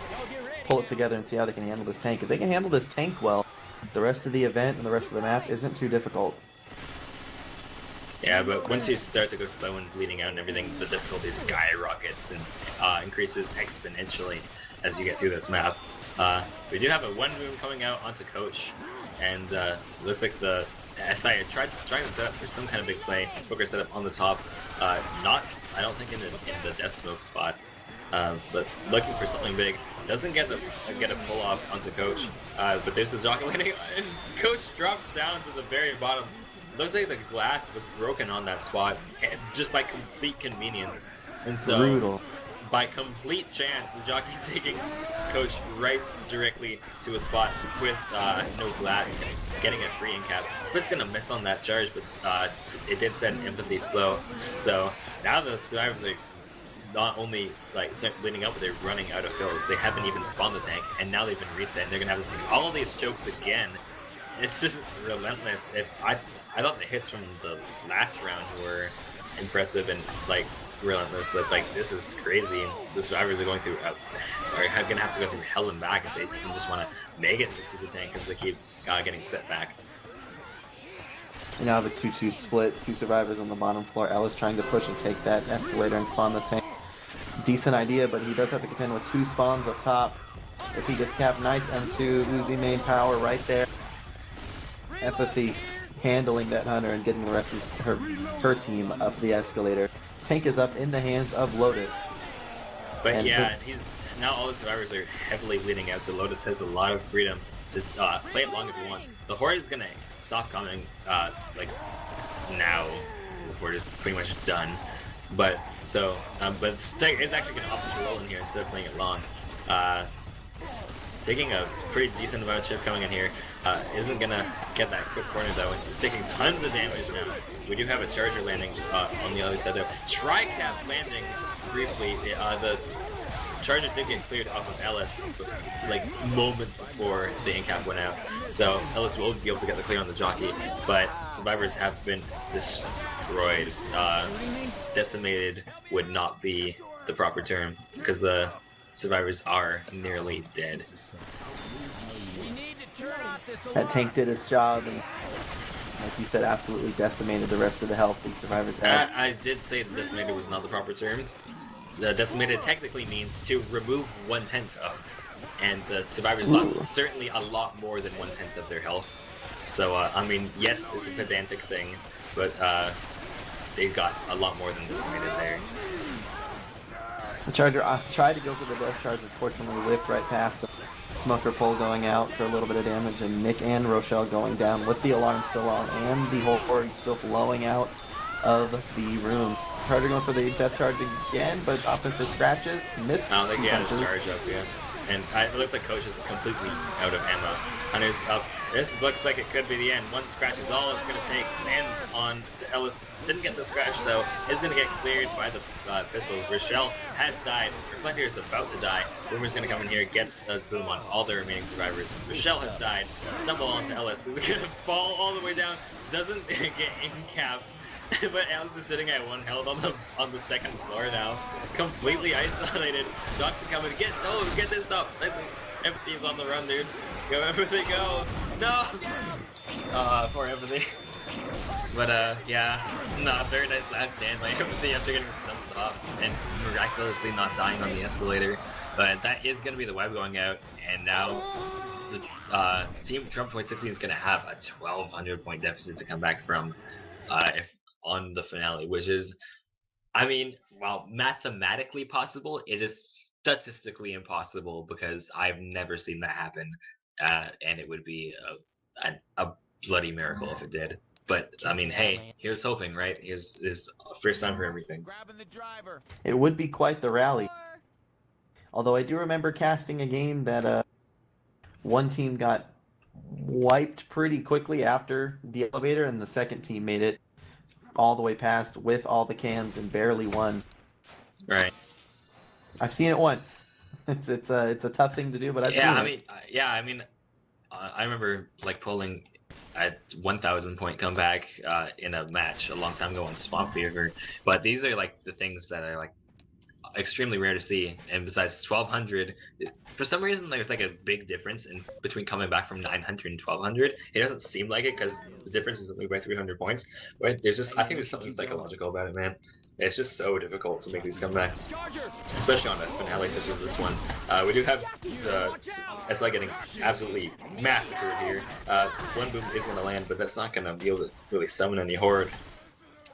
pull it together and see how they can handle this tank. If they can handle this tank well, the rest of the event and the rest of the map isn't too difficult. Yeah, but once you start to go slow and bleeding out and everything, the difficulty skyrockets and increases exponentially as you get through this map. We do have a 1 boom coming out onto Coach, and it looks like the SI are trying to set up for some kind of big play. Smoker set up on the top, not, I don't think in the death smoke spot, but looking for something big. Doesn't get a pull off onto Coach, but there's the jockey landing, and Coach drops down to the very bottom. Looks like the glass was broken on that spot, just by complete convenience. And so, brutal. By complete chance, the jockey taking Coach right directly to a spot with no glass, getting a free in-cap. Spit's gonna miss on that charge, but it did send Empathy slow. So now the survivors are not only like start bleeding up, but they're running out of fills. They haven't even spawned the tank, and now they've been reset, and they're gonna have to take all of these chokes again. It's just relentless. I thought the hits from the last round were impressive and like relentless, but like this is crazy. The survivors are going through, are gonna have to go through hell and back if they just want to make it to the tank because they keep getting set back. You now have a 2-2 split, 2 survivors on the bottom floor. Ellis trying to push and take that escalator and spawn the tank. Decent idea, but he does have to contend with 2 spawns up top. If he gets capped, nice M2, Uzi main power right there. Empathy handling that Hunter and getting the rest of her team up the escalator. Tank is up in the hands of Lotus. But and yeah, now all the survivors are heavily bleeding out, so Lotus has a lot of freedom to play it long if he wants. The Horde is gonna stop coming like now. The Horde is pretty much done. But so, but it's actually gonna opt to roll in here instead of playing it long. Taking a pretty decent amount of chip coming in here. Isn't gonna get that quick corner though. It's taking tons of damage now. We do have a Charger landing on the other side though. Tri-cap landing briefly. The Charger did get cleared off of Ellis like moments before the in-cap went out. So Ellis will be able to get the clear on the jockey, but survivors have been destroyed. Decimated would not be the proper term because the survivors are nearly dead. That tank did its job, and like you said, absolutely decimated the rest of the health these survivors had. I did say that decimated was not the proper term. The decimated technically means to remove 1/10 of, and the survivors lost certainly a lot more than 1/10 of their health. So I mean, yes, it's a pedantic thing, but they got a lot more than decimated there. The Charger tried to go for the death charge, unfortunately whipped right past him. Smoker pole going out for a little bit of damage, and Nick and Rochelle going down with the alarm still on, and the whole horde still flowing out of the room. Charger going for the death charge again, but opting for scratches, missed. I don't think he had his punches. charge up yet. And it looks like Coach is completely out of ammo. Hunter's up. This looks like it could be the end. One scratch is all it's going to take. Lands on Ellis. Didn't get the scratch though. Is going to get cleared by the pistols. Rochelle has died. Reflector is about to die. Boomer's going to come in here, get a boom on all the remaining survivors. Rochelle has died. Stumble onto Ellis. Is going to fall all the way down. Doesn't get in-capped. But Alice is sitting at 1 health on the second floor now, completely isolated. Doc's coming. Get this stuff. Listen, Empathy's on the run, dude. Go Empathy, go! No. Poor Empathy. But yeah, no, very nice last stand by Empathy after getting stumped off and miraculously not dying on the escalator. But that is gonna be the web going out, and now the Team Trump 2016 is gonna have a 1,200 point deficit to come back from, if on the finale, which is, I mean, while mathematically possible, it is statistically impossible because I've never seen that happen, and it would be a bloody miracle if it did. But I mean, hey, here's hoping, right? Here's first time for everything. It would be quite the rally. Although I do remember casting a game that one team got wiped pretty quickly after the elevator, and the second team made it all the way past with all the cans and barely won. Right. I've seen it once. It's a tough thing to do, but I've seen it. I mean, I remember like pulling a 1,000 point comeback in a match a long time ago on Swamp Fever, but these are like the things that are like extremely rare to see. And besides 1,200, for some reason there's like a big difference in between coming back from 900 and 1,200. It doesn't seem like it because the difference is only by 300 points, but there's just, I think there's something psychological about it, man. It's just so difficult to make these comebacks, especially on a finale such as this one. We do have the SI getting absolutely massacred here. One boom is going to land, but that's not going to be able to really summon any horde.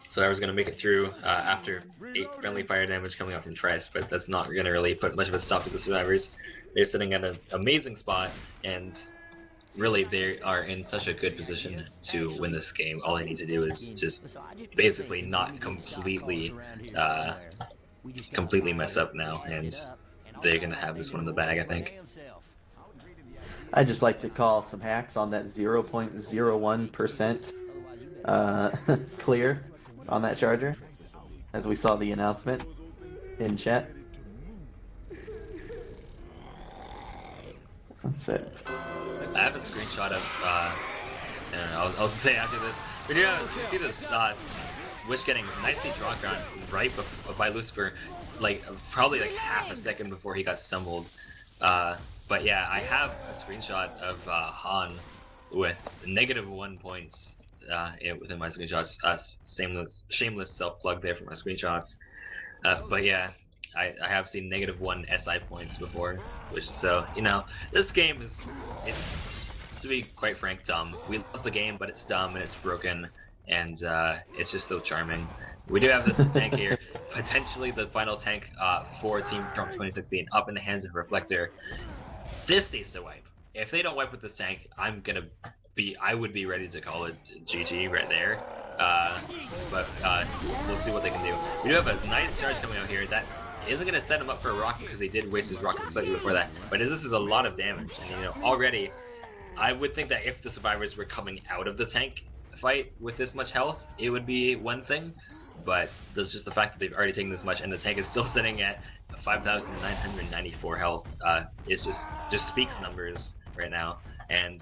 So I was going to make it through after 8 friendly fire damage coming out from Trice, but that's not going to really put much of a stop to the survivors. They're sitting at an amazing spot, and really they are in such a good position to win this game. All they need to do is just basically not completely mess up now, and they're going to have this one in the bag, I think. I just like to call some hacks on that 0.01% clear on that Charger, as we saw the announcement in chat. That's it. I have a screenshot of, I'll say after this, but yeah, you see this Wish getting nicely dropped on right by Lucifer, like probably like half a second before he got stumbled. But yeah, I have a screenshot of Han with -1 points within my screenshots. Shameless self-plug there for my screenshots. But yeah, I have seen -1 SI points before, which, so, you know, this game it's, to be quite frank, dumb. We love the game, but it's dumb and it's broken, and it's just so charming. We do have this tank here, potentially the final tank for Team Trump 2016, up in the hands of Reflector. This needs to wipe. If they don't wipe with this tank, I would be ready to call it GG right there. But we'll see what they can do. We do have a nice charge coming out here. That isn't going to set him up for a rocket because they did waste his rocket slightly before that. But this is a lot of damage. And, you know, already, I would think that if the survivors were coming out of the tank fight with this much health, it would be one thing. But there's just the fact that they've already taken this much, and the tank is still sitting at 5,994 health. It just speaks numbers right now, and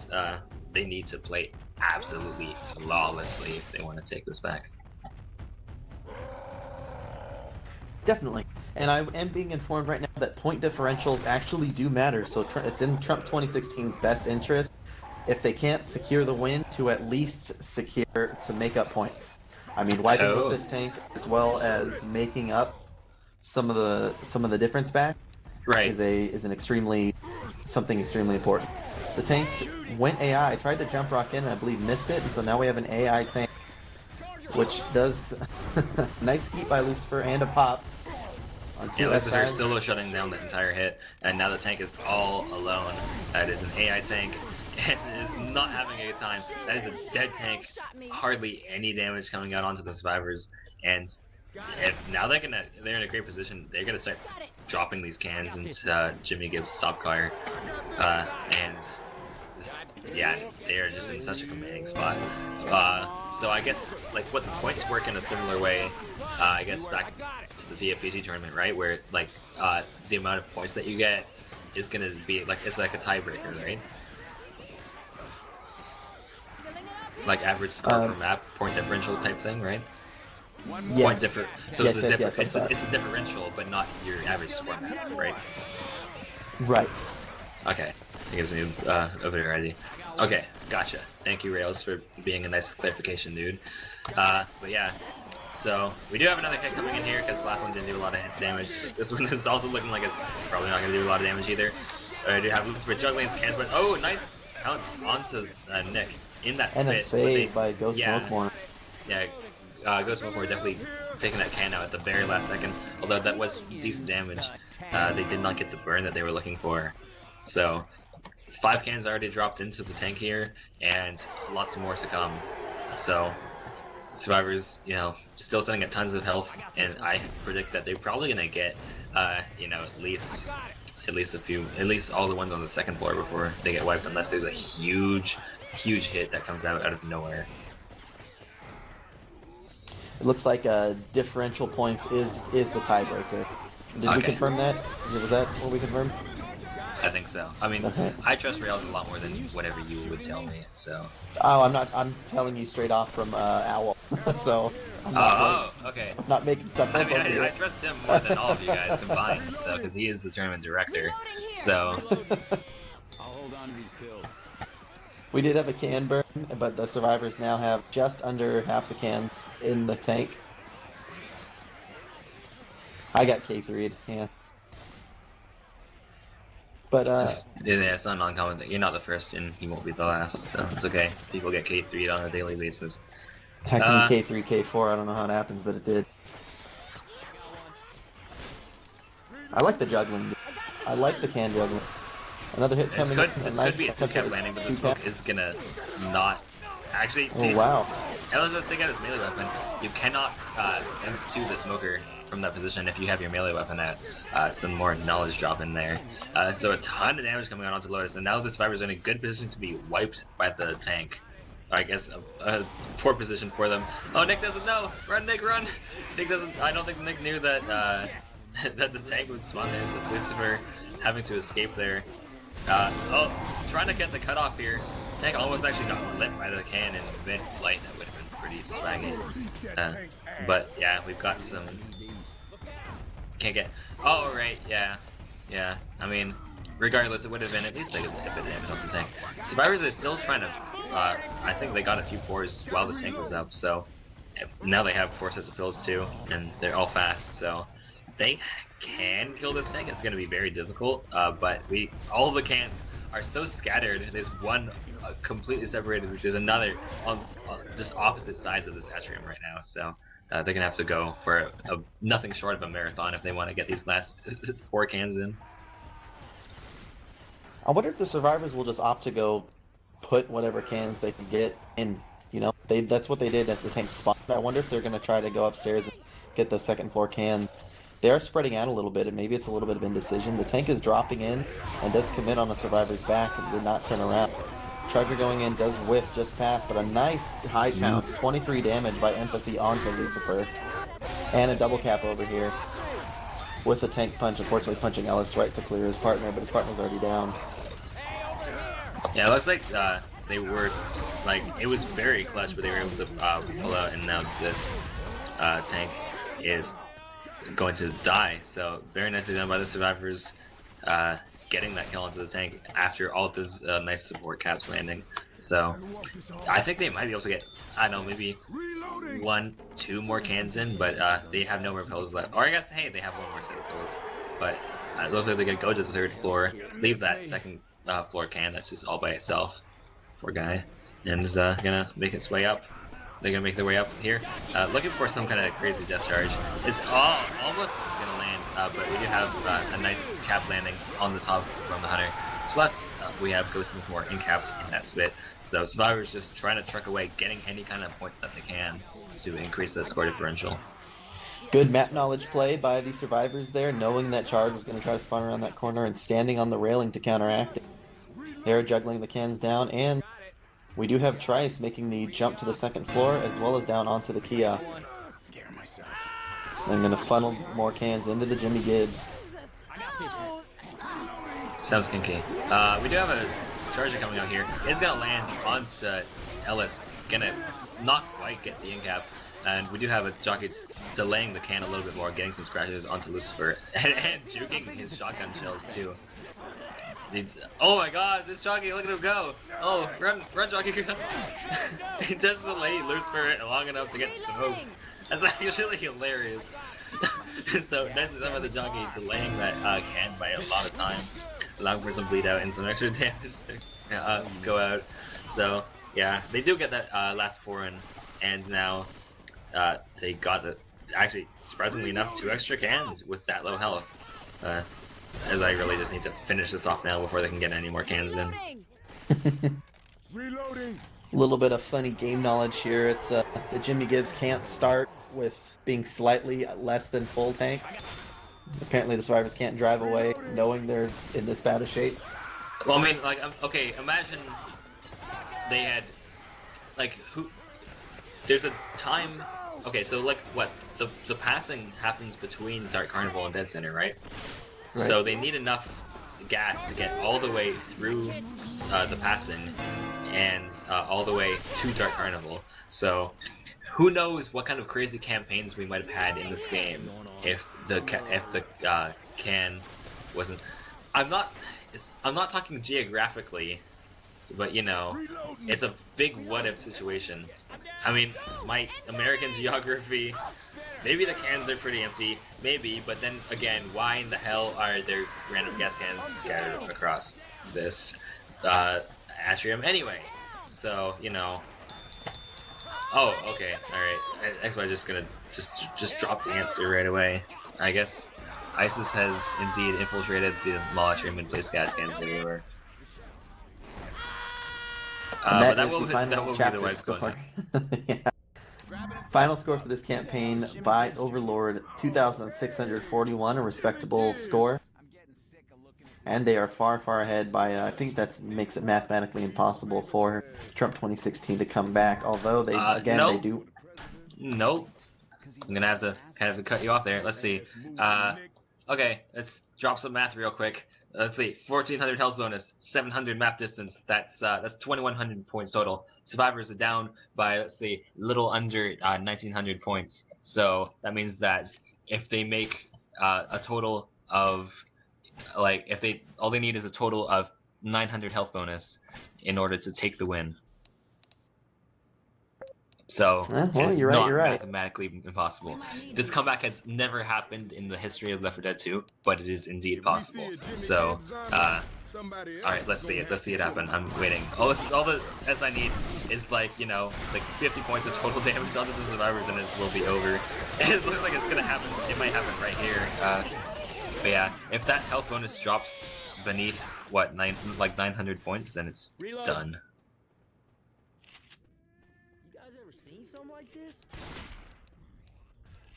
they need to play absolutely flawlessly if they want to take this back. Definitely. And I am being informed right now that point differentials actually do matter, so it's in Trump 2016's best interest if they can't secure the win, to at least secure to make up points. I mean, wiping with this tank as well as making up some of the difference back Right. is an extremely important. The tank went AI, tried to jump rock in, and I believe missed it, and so now we have an AI tank, which does nice skeet by Lucifer and a pop. Yeah, Lucifer solo shutting down the entire hit, and now the tank is all alone. That is an AI tank, and it is not having a good time. That is a dead tank, hardly any damage coming out onto the survivors, and now they're in a great position. They're gonna start dropping these cans into Jimmy Gibbs' stop car, and yeah, they are just in such a commanding spot. So I guess like what the points work in a similar way. I guess back to the ZFPG tournament, right, where like the amount of points that you get is gonna be like it's like a tiebreaker, right? Like average score per map, point differential type thing, right? Yes. So it's a differential, but not your average score map, right? Right. Okay, that gives me a better idea. Okay, gotcha. Thank you, Rails, for being a nice clarification, dude. But yeah, so we do have another hit coming in here because the last one didn't do a lot of damage. This one is also looking like it's probably not going to do a lot of damage either. I do have Lucifer juggling his cans, but oh, nice bounce onto Nick in that spit. And a save by Ghost Smokemore. Yeah, Ghost Smokemore definitely taking that can out at the very last second. Although that was decent damage, they did not get the burn that they were looking for. So 5 cans already dropped into the tank here, and lots more to come. So survivors, you know, still sitting at tons of health, and I predict that they're probably gonna get, you know, at least all the ones on the second floor before they get wiped, unless there's a huge hit that comes out of nowhere. It looks like a differential point is the tiebreaker. Did we confirm that? Was that what we confirmed? I think so. I mean, I trust Rails a lot more than whatever you would tell me. So. Oh, I'm telling you straight off from Owl. So. I'm not okay. I'm not making stuff up. I mean, I trust him more than all of you guys combined. So, because he is the tournament director. So. I'll hold on to these pills. We did have a can burn, but the survivors now have just under half the can in the tank. I got K3'd, yeah. But yeah, it's not an uncommon thing. You're not the first, and you won't be the last, so it's okay. People get K3'd on a daily basis. Hacking K3, K4, I don't know how it happens, but it did. I like the juggling. I like the can juggling. Another hit coming in. This could be a 2-cap landing, but the smoke is gonna not... Actually, oh wow. Let's just take out his melee weapon. You cannot M2 the smoker from that position if you have your melee weapon at some more knowledge drop in there. So a ton of damage coming on onto Lotus, and now the survivors are in a good position to be wiped by the tank. I guess a poor position for them. Oh, Nick doesn't know! Run, Nick, run! Nick doesn't... I don't think Nick knew that that the tank would spawn there, so Lucifer having to escape there. Oh, trying to get the cutoff here. Tank almost actually got lit by the can in mid-flight. That would have been pretty swaggy. But yeah, we've got some... Can't get... Oh, right, yeah. Yeah, I mean, regardless, it would have been at least like a bit of damage off the tank. Survivors are still trying to... I think they got a few fours while the tank was up, so... Now they have 4 sets of pills too, and they're all fast, so... They can kill this tank. It's going to be very difficult, but all the cans are so scattered. There's one completely separated. There's another on just opposite sides of this atrium right now. So they're going to have to go for nothing short of a marathon if they want to get these last 4 cans in. I wonder if the survivors will just opt to go put whatever cans they can get in. You know, that's what they did as the tank spot. I wonder if they're going to try to go upstairs and get the second floor cans. They are spreading out a little bit, and maybe it's a little bit of indecision. The tank is dropping in and does commit on the survivor's back and did not turn around. Trigger going in does whiff just past, but a nice high pounce, 23 damage by Empathy onto Lucifer. And a double cap over here with a tank punch, unfortunately punching Ellis right to clear his partner, but his partner's already down. Yeah, it looks like they were, like, it was very clutch, but they were able to pull out, and now this tank is going to die. So very nicely done by the survivors, getting that kill onto the tank after all of those nice support caps landing. So I think they might be able to get, I don't know, maybe 1, 2 more cans in, but they have no more pills left. Or I guess, hey, they have 1 more set of pills. But looks like they're gonna go to the 3rd floor, leave that 2nd floor can that's just all by itself. Poor guy. And is gonna make its way up. They're gonna make their way up here, looking for some kind of crazy death charge. It's almost gonna land, but we do have a nice cap landing on the top from the Hunter. Plus, we have Ghost with more in-caps in that spit. So Survivor's just trying to truck away, getting any kind of points that they can to increase the score differential. Good map knowledge play by the Survivors there, knowing that charge was going to try to spawn around that corner and standing on the railing to counteract it. They're juggling the cans down, and we do have Trice making the jump to the 2nd floor as well as down onto the Kia. I'm going to funnel more cans into the Jimmy Gibbs. Sounds kinky. We do have a charger coming out here. It's going to land onto Ellis. Gonna not quite get the in-cap. And we do have a jockey delaying the can a little bit more, getting some scratches onto Lucifer. And juking his shotgun shells too. Oh my god, this jockey, look at him go! Oh, run, jockey, run! He does delay Lucifer long enough to get smoked. That's actually hilarious. So that's some of the jockey delaying that can by a lot of time, allowing for some bleed out and some extra damage to go out. So yeah, they do get that last 4 in, and now they got actually surprisingly enough 2 extra cans with that low health. As I really just need to finish this off now before they can get any more cans in. A little bit of funny game knowledge here. It's the Jimmy Gibbs can't start with being slightly less than full tank. Apparently the Survivors can't drive away knowing they're in this bad a shape. Well, I mean, like, okay, imagine they had, like, there's a time, okay, so like, what, the passing happens between Dark Carnival and Dead Center, right? Right. So they need enough gas to get all the way through the passing and all the way to Dark Carnival. So who knows what kind of crazy campaigns we might have had in this game if the can wasn't. I'm not talking geographically, but you know, it's a big what if situation. I mean, my American geography. Maybe the cans are pretty empty, maybe, but then again, why in the hell are there random gas cans scattered across this atrium anyway? So, you know. Oh, okay, alright. XY just gonna just drop the answer right away. I guess ISIS has indeed infiltrated the mall atrium and placed gas cans everywhere. But that will be the way it's going. Yeah. Final score for this campaign by Overlord, 2,641, a respectable score. And they are far, far ahead by, I think that makes it mathematically impossible for Trump 2016 to come back, although they, again, nope. they do. Nope. I'm gonna have to kind of cut you off there. Let's see. Okay, let's drop some math real quick. Let's see, 1,400 health bonus, 700 map distance. That's 2,100 points total. Survivors are down by, let's see, a little under 1,900 points. So that means that if they make a total of, like, all they need is a total of 900 health bonus in order to take the win. So well, it's you're not right. mathematically impossible. This comeback has never happened in the history of Left 4 Dead 2, but it is indeed possible. So, alright, let's see it happen. I'm waiting. All the S I need is, like, you know, like 50 points of total damage onto the Survivors and it will be over. And it looks like it's gonna happen. It might happen right here. But yeah, if that health bonus drops beneath, what, 900 points, then it's done.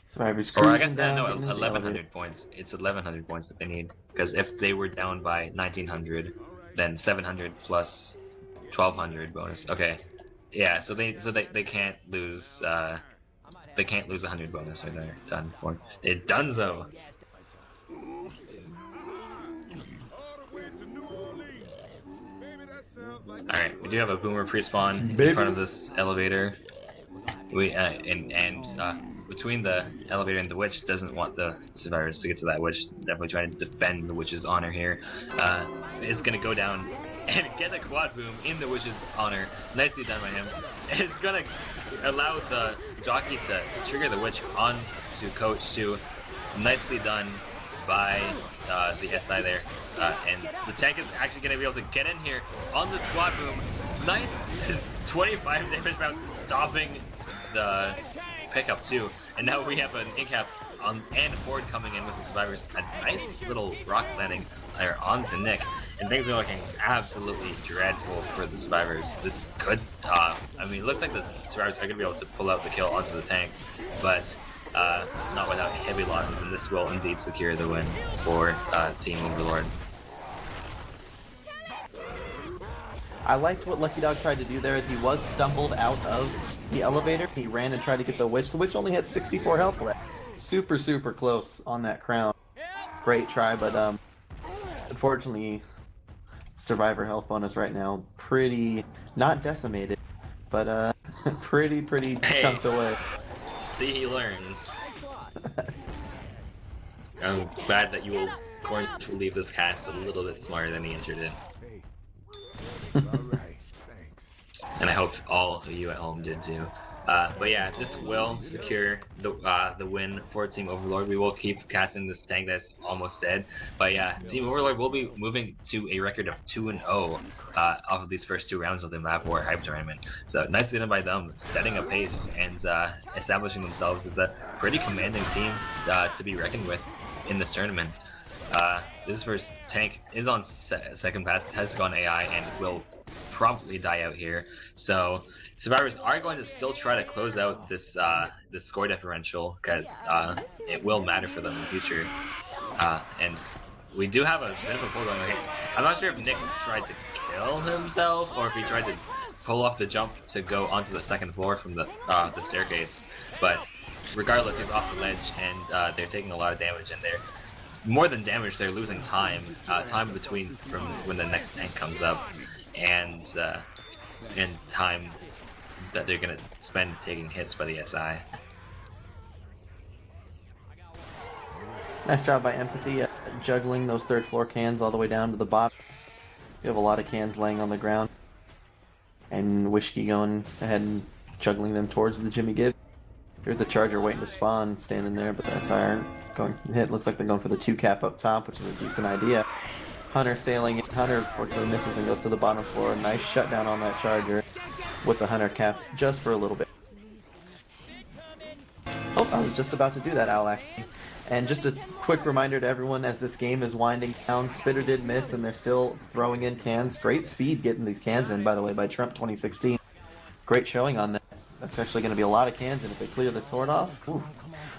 Survivors Or I cruising guess down, no, getting in the 1,100 elevator. points. It's 1,100 points that they need. Because if they were down by 1,900, then 700 plus 1,200 bonus. Okay, yeah. So they can't lose. They can't lose 100 bonus right there. Done. It's donezo. All right, we do have a boomer pre-spawn in front of this elevator. Between the elevator and the witch, doesn't want the survivors to get to that witch. Definitely trying to defend the witch's honor here. Is gonna go down and get a quad boom in the witch's honor. Nicely done by him. It's gonna allow the jockey to trigger the witch onto Coach 2. Nicely done by the SI there. And the tank is actually gonna be able to get in here on the squad boom. Nice 25 damage bounce, stopping the pickup too. And now we have an incap and Ford coming in with the survivors. A nice little rock landing there onto Nick. And things are looking absolutely dreadful for the survivors. This could, I mean, it looks like the survivors are going to be able to pull out the kill onto the tank, but not without heavy losses, and this will indeed secure the win for Team Overlord. I liked what Lucky Dog tried to do there. He was stumbled out of the elevator. He ran and tried to get the witch. The witch only had 64 health left. Super, super close on that crown. Great try, but unfortunately, survivor health bonus right now pretty, not decimated, but pretty chunked away. See, he learns. I'm glad that KOrange will leave this cast a little bit smarter than he entered it. And I hope all of you at home did too. But yeah, this will secure the win for Team Overlord. We will keep casting this tank that's almost dead. But yeah, Team Overlord will be moving to a record of 2-0 off of these first 2 rounds of the MavWar Hype Tournament. So nicely done by them, setting a pace and establishing themselves as a pretty commanding team to be reckoned with in this tournament. This first tank is on second pass, has gone AI, and will promptly die out here. So survivors are going to still try to close out this this score differential, because it will matter for them in the future. And we do have a bit of a pull going on here. I'm not sure if Nick tried to kill himself or if he tried to pull off the jump to go onto the second floor from the staircase, but regardless, he's off the ledge, and they're taking a lot of damage in there. More than damage, they're losing time, time between from when the next tank comes up, and time that they're gonna spend taking hits by the SI. Nice job by Empathy juggling those third floor cans all the way down to the bottom. We have a lot of cans laying on the ground, and Wishki going ahead and juggling them towards the Jimmy Gibb. There's a Charger waiting to spawn, standing there, but the SI aren't going to hit. Looks like they're going for the 2-cap up top, which is a decent idea. Hunter sailing in. Hunter unfortunately misses and goes to the bottom floor. Nice shutdown on that Charger with the Hunter cap just for a little bit. Oh, I was just about to do that, Al. And just a quick reminder to everyone, as this game is winding down, Spitter did miss, and they're still throwing in cans. Great speed getting these cans in, by the way, by Trump 2016. Great showing on that. That's actually going to be a lot of cans, and if they clear this horde off, ooh.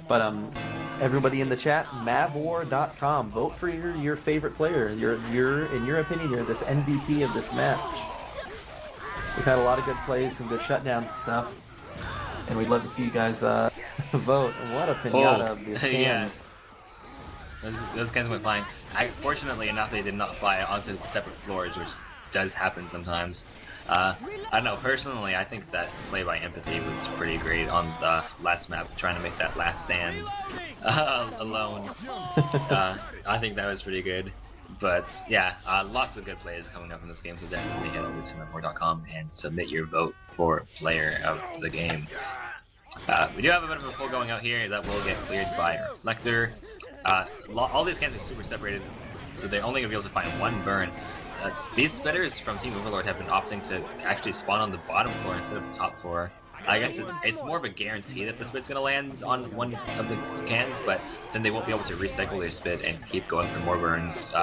But everybody in the chat, MavWar.com. Vote for your favorite player. In your opinion, you're this MVP of this match. We've had a lot of good plays, some good shutdowns and stuff, and we'd love to see you guys vote. What a pinata of the cans. Yeah. Those cans went flying. Fortunately enough, they did not fly onto separate floors, which does happen sometimes. I don't know, personally, I think that play by Empathy was pretty great on the last map, trying to make that last stand alone. I think that was pretty good. But yeah, lots of good plays coming up in this game, so definitely head over to MavWar.com and submit your vote for player of the game. We do have a bit of a pull going out here that will get cleared by Reflector. All these cans are super separated, so they're only going to be able to find one burn. These spitters from Team Overlord have been opting to actually spawn on the bottom floor instead of the top floor. I guess it's more of a guarantee that the spit's going to land on one of the cans, but then they won't be able to recycle their spit and keep going for more burns.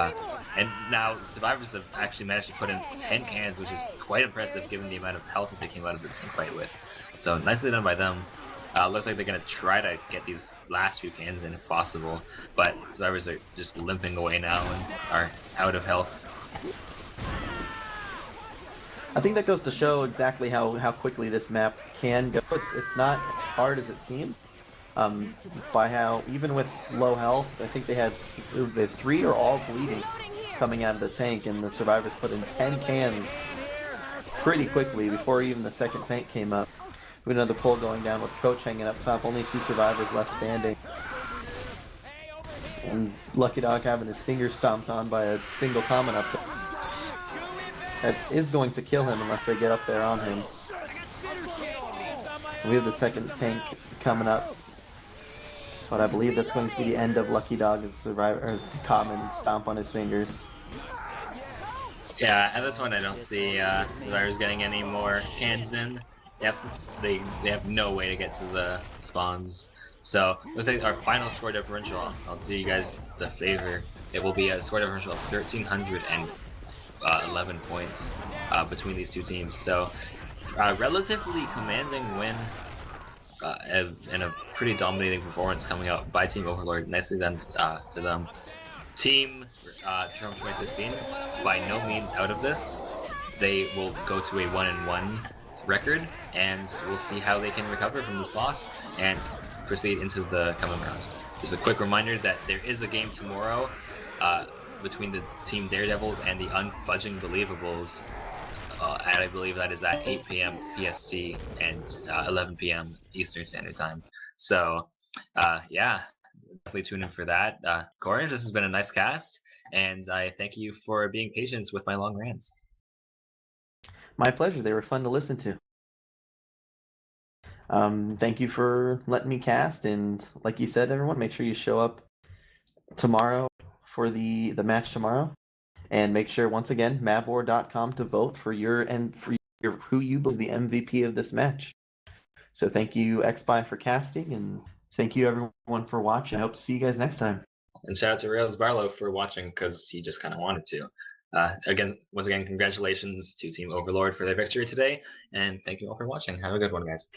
And now survivors have actually managed to put in 10 cans, which is quite impressive given the amount of health that they came out of the tank fight with. So nicely done by them. Looks like they're going to try to get these last few cans in if possible, but survivors are just limping away now and are out of health. I think that goes to show exactly how quickly this map can go. It's not as hard as it seems. By how, even with low health, I think they had 3 or all bleeding coming out of the tank, and the survivors put in 10 cans pretty quickly before even the second tank came up. We have another pull going down with Coach hanging up top. Only 2 survivors left standing. And Lucky Dog having his fingers stomped on by a single common up there. That is going to kill him unless they get up there on him. We have the second tank coming up. But I believe that's going to be the end of Lucky Dog as the survivor, or as the common stomp on his fingers. Yeah, at this point I don't see survivors getting any more cans in. They have no way to get to the spawns. So looks like our final score differential. I'll do you guys the favor. It will be a score differential of 1,311 points between these two teams. So relatively commanding win and a pretty dominating performance coming out by Team Overlord. Nicely done to them. Team Trump 2016 by no means out of this. They will go to a 1-1 record, and we'll see how they can recover from this loss and proceed into the coming rounds. Just a quick reminder that there is a game tomorrow between the Team Daredevils and the Unfudging Believables, and I believe that is at 8 p.m. PST and 11 p.m. Eastern Standard Time. So, yeah, definitely tune in for that. KOrange, this has been a nice cast, and I thank you for being patient with my long rants. My pleasure. They were fun to listen to. Thank you for letting me cast, and like you said, everyone, make sure you show up tomorrow for the match tomorrow, and make sure once again MavWar.com to vote for who you believe is the MVP of this match. So thank you XBy for casting, and thank you everyone for watching. I hope to see you guys next time. And shout out to Rails Barlow for watching because he just kind of wanted to. Once again, congratulations to Team Overlord for their victory today, and thank you all for watching. Have a good one, guys.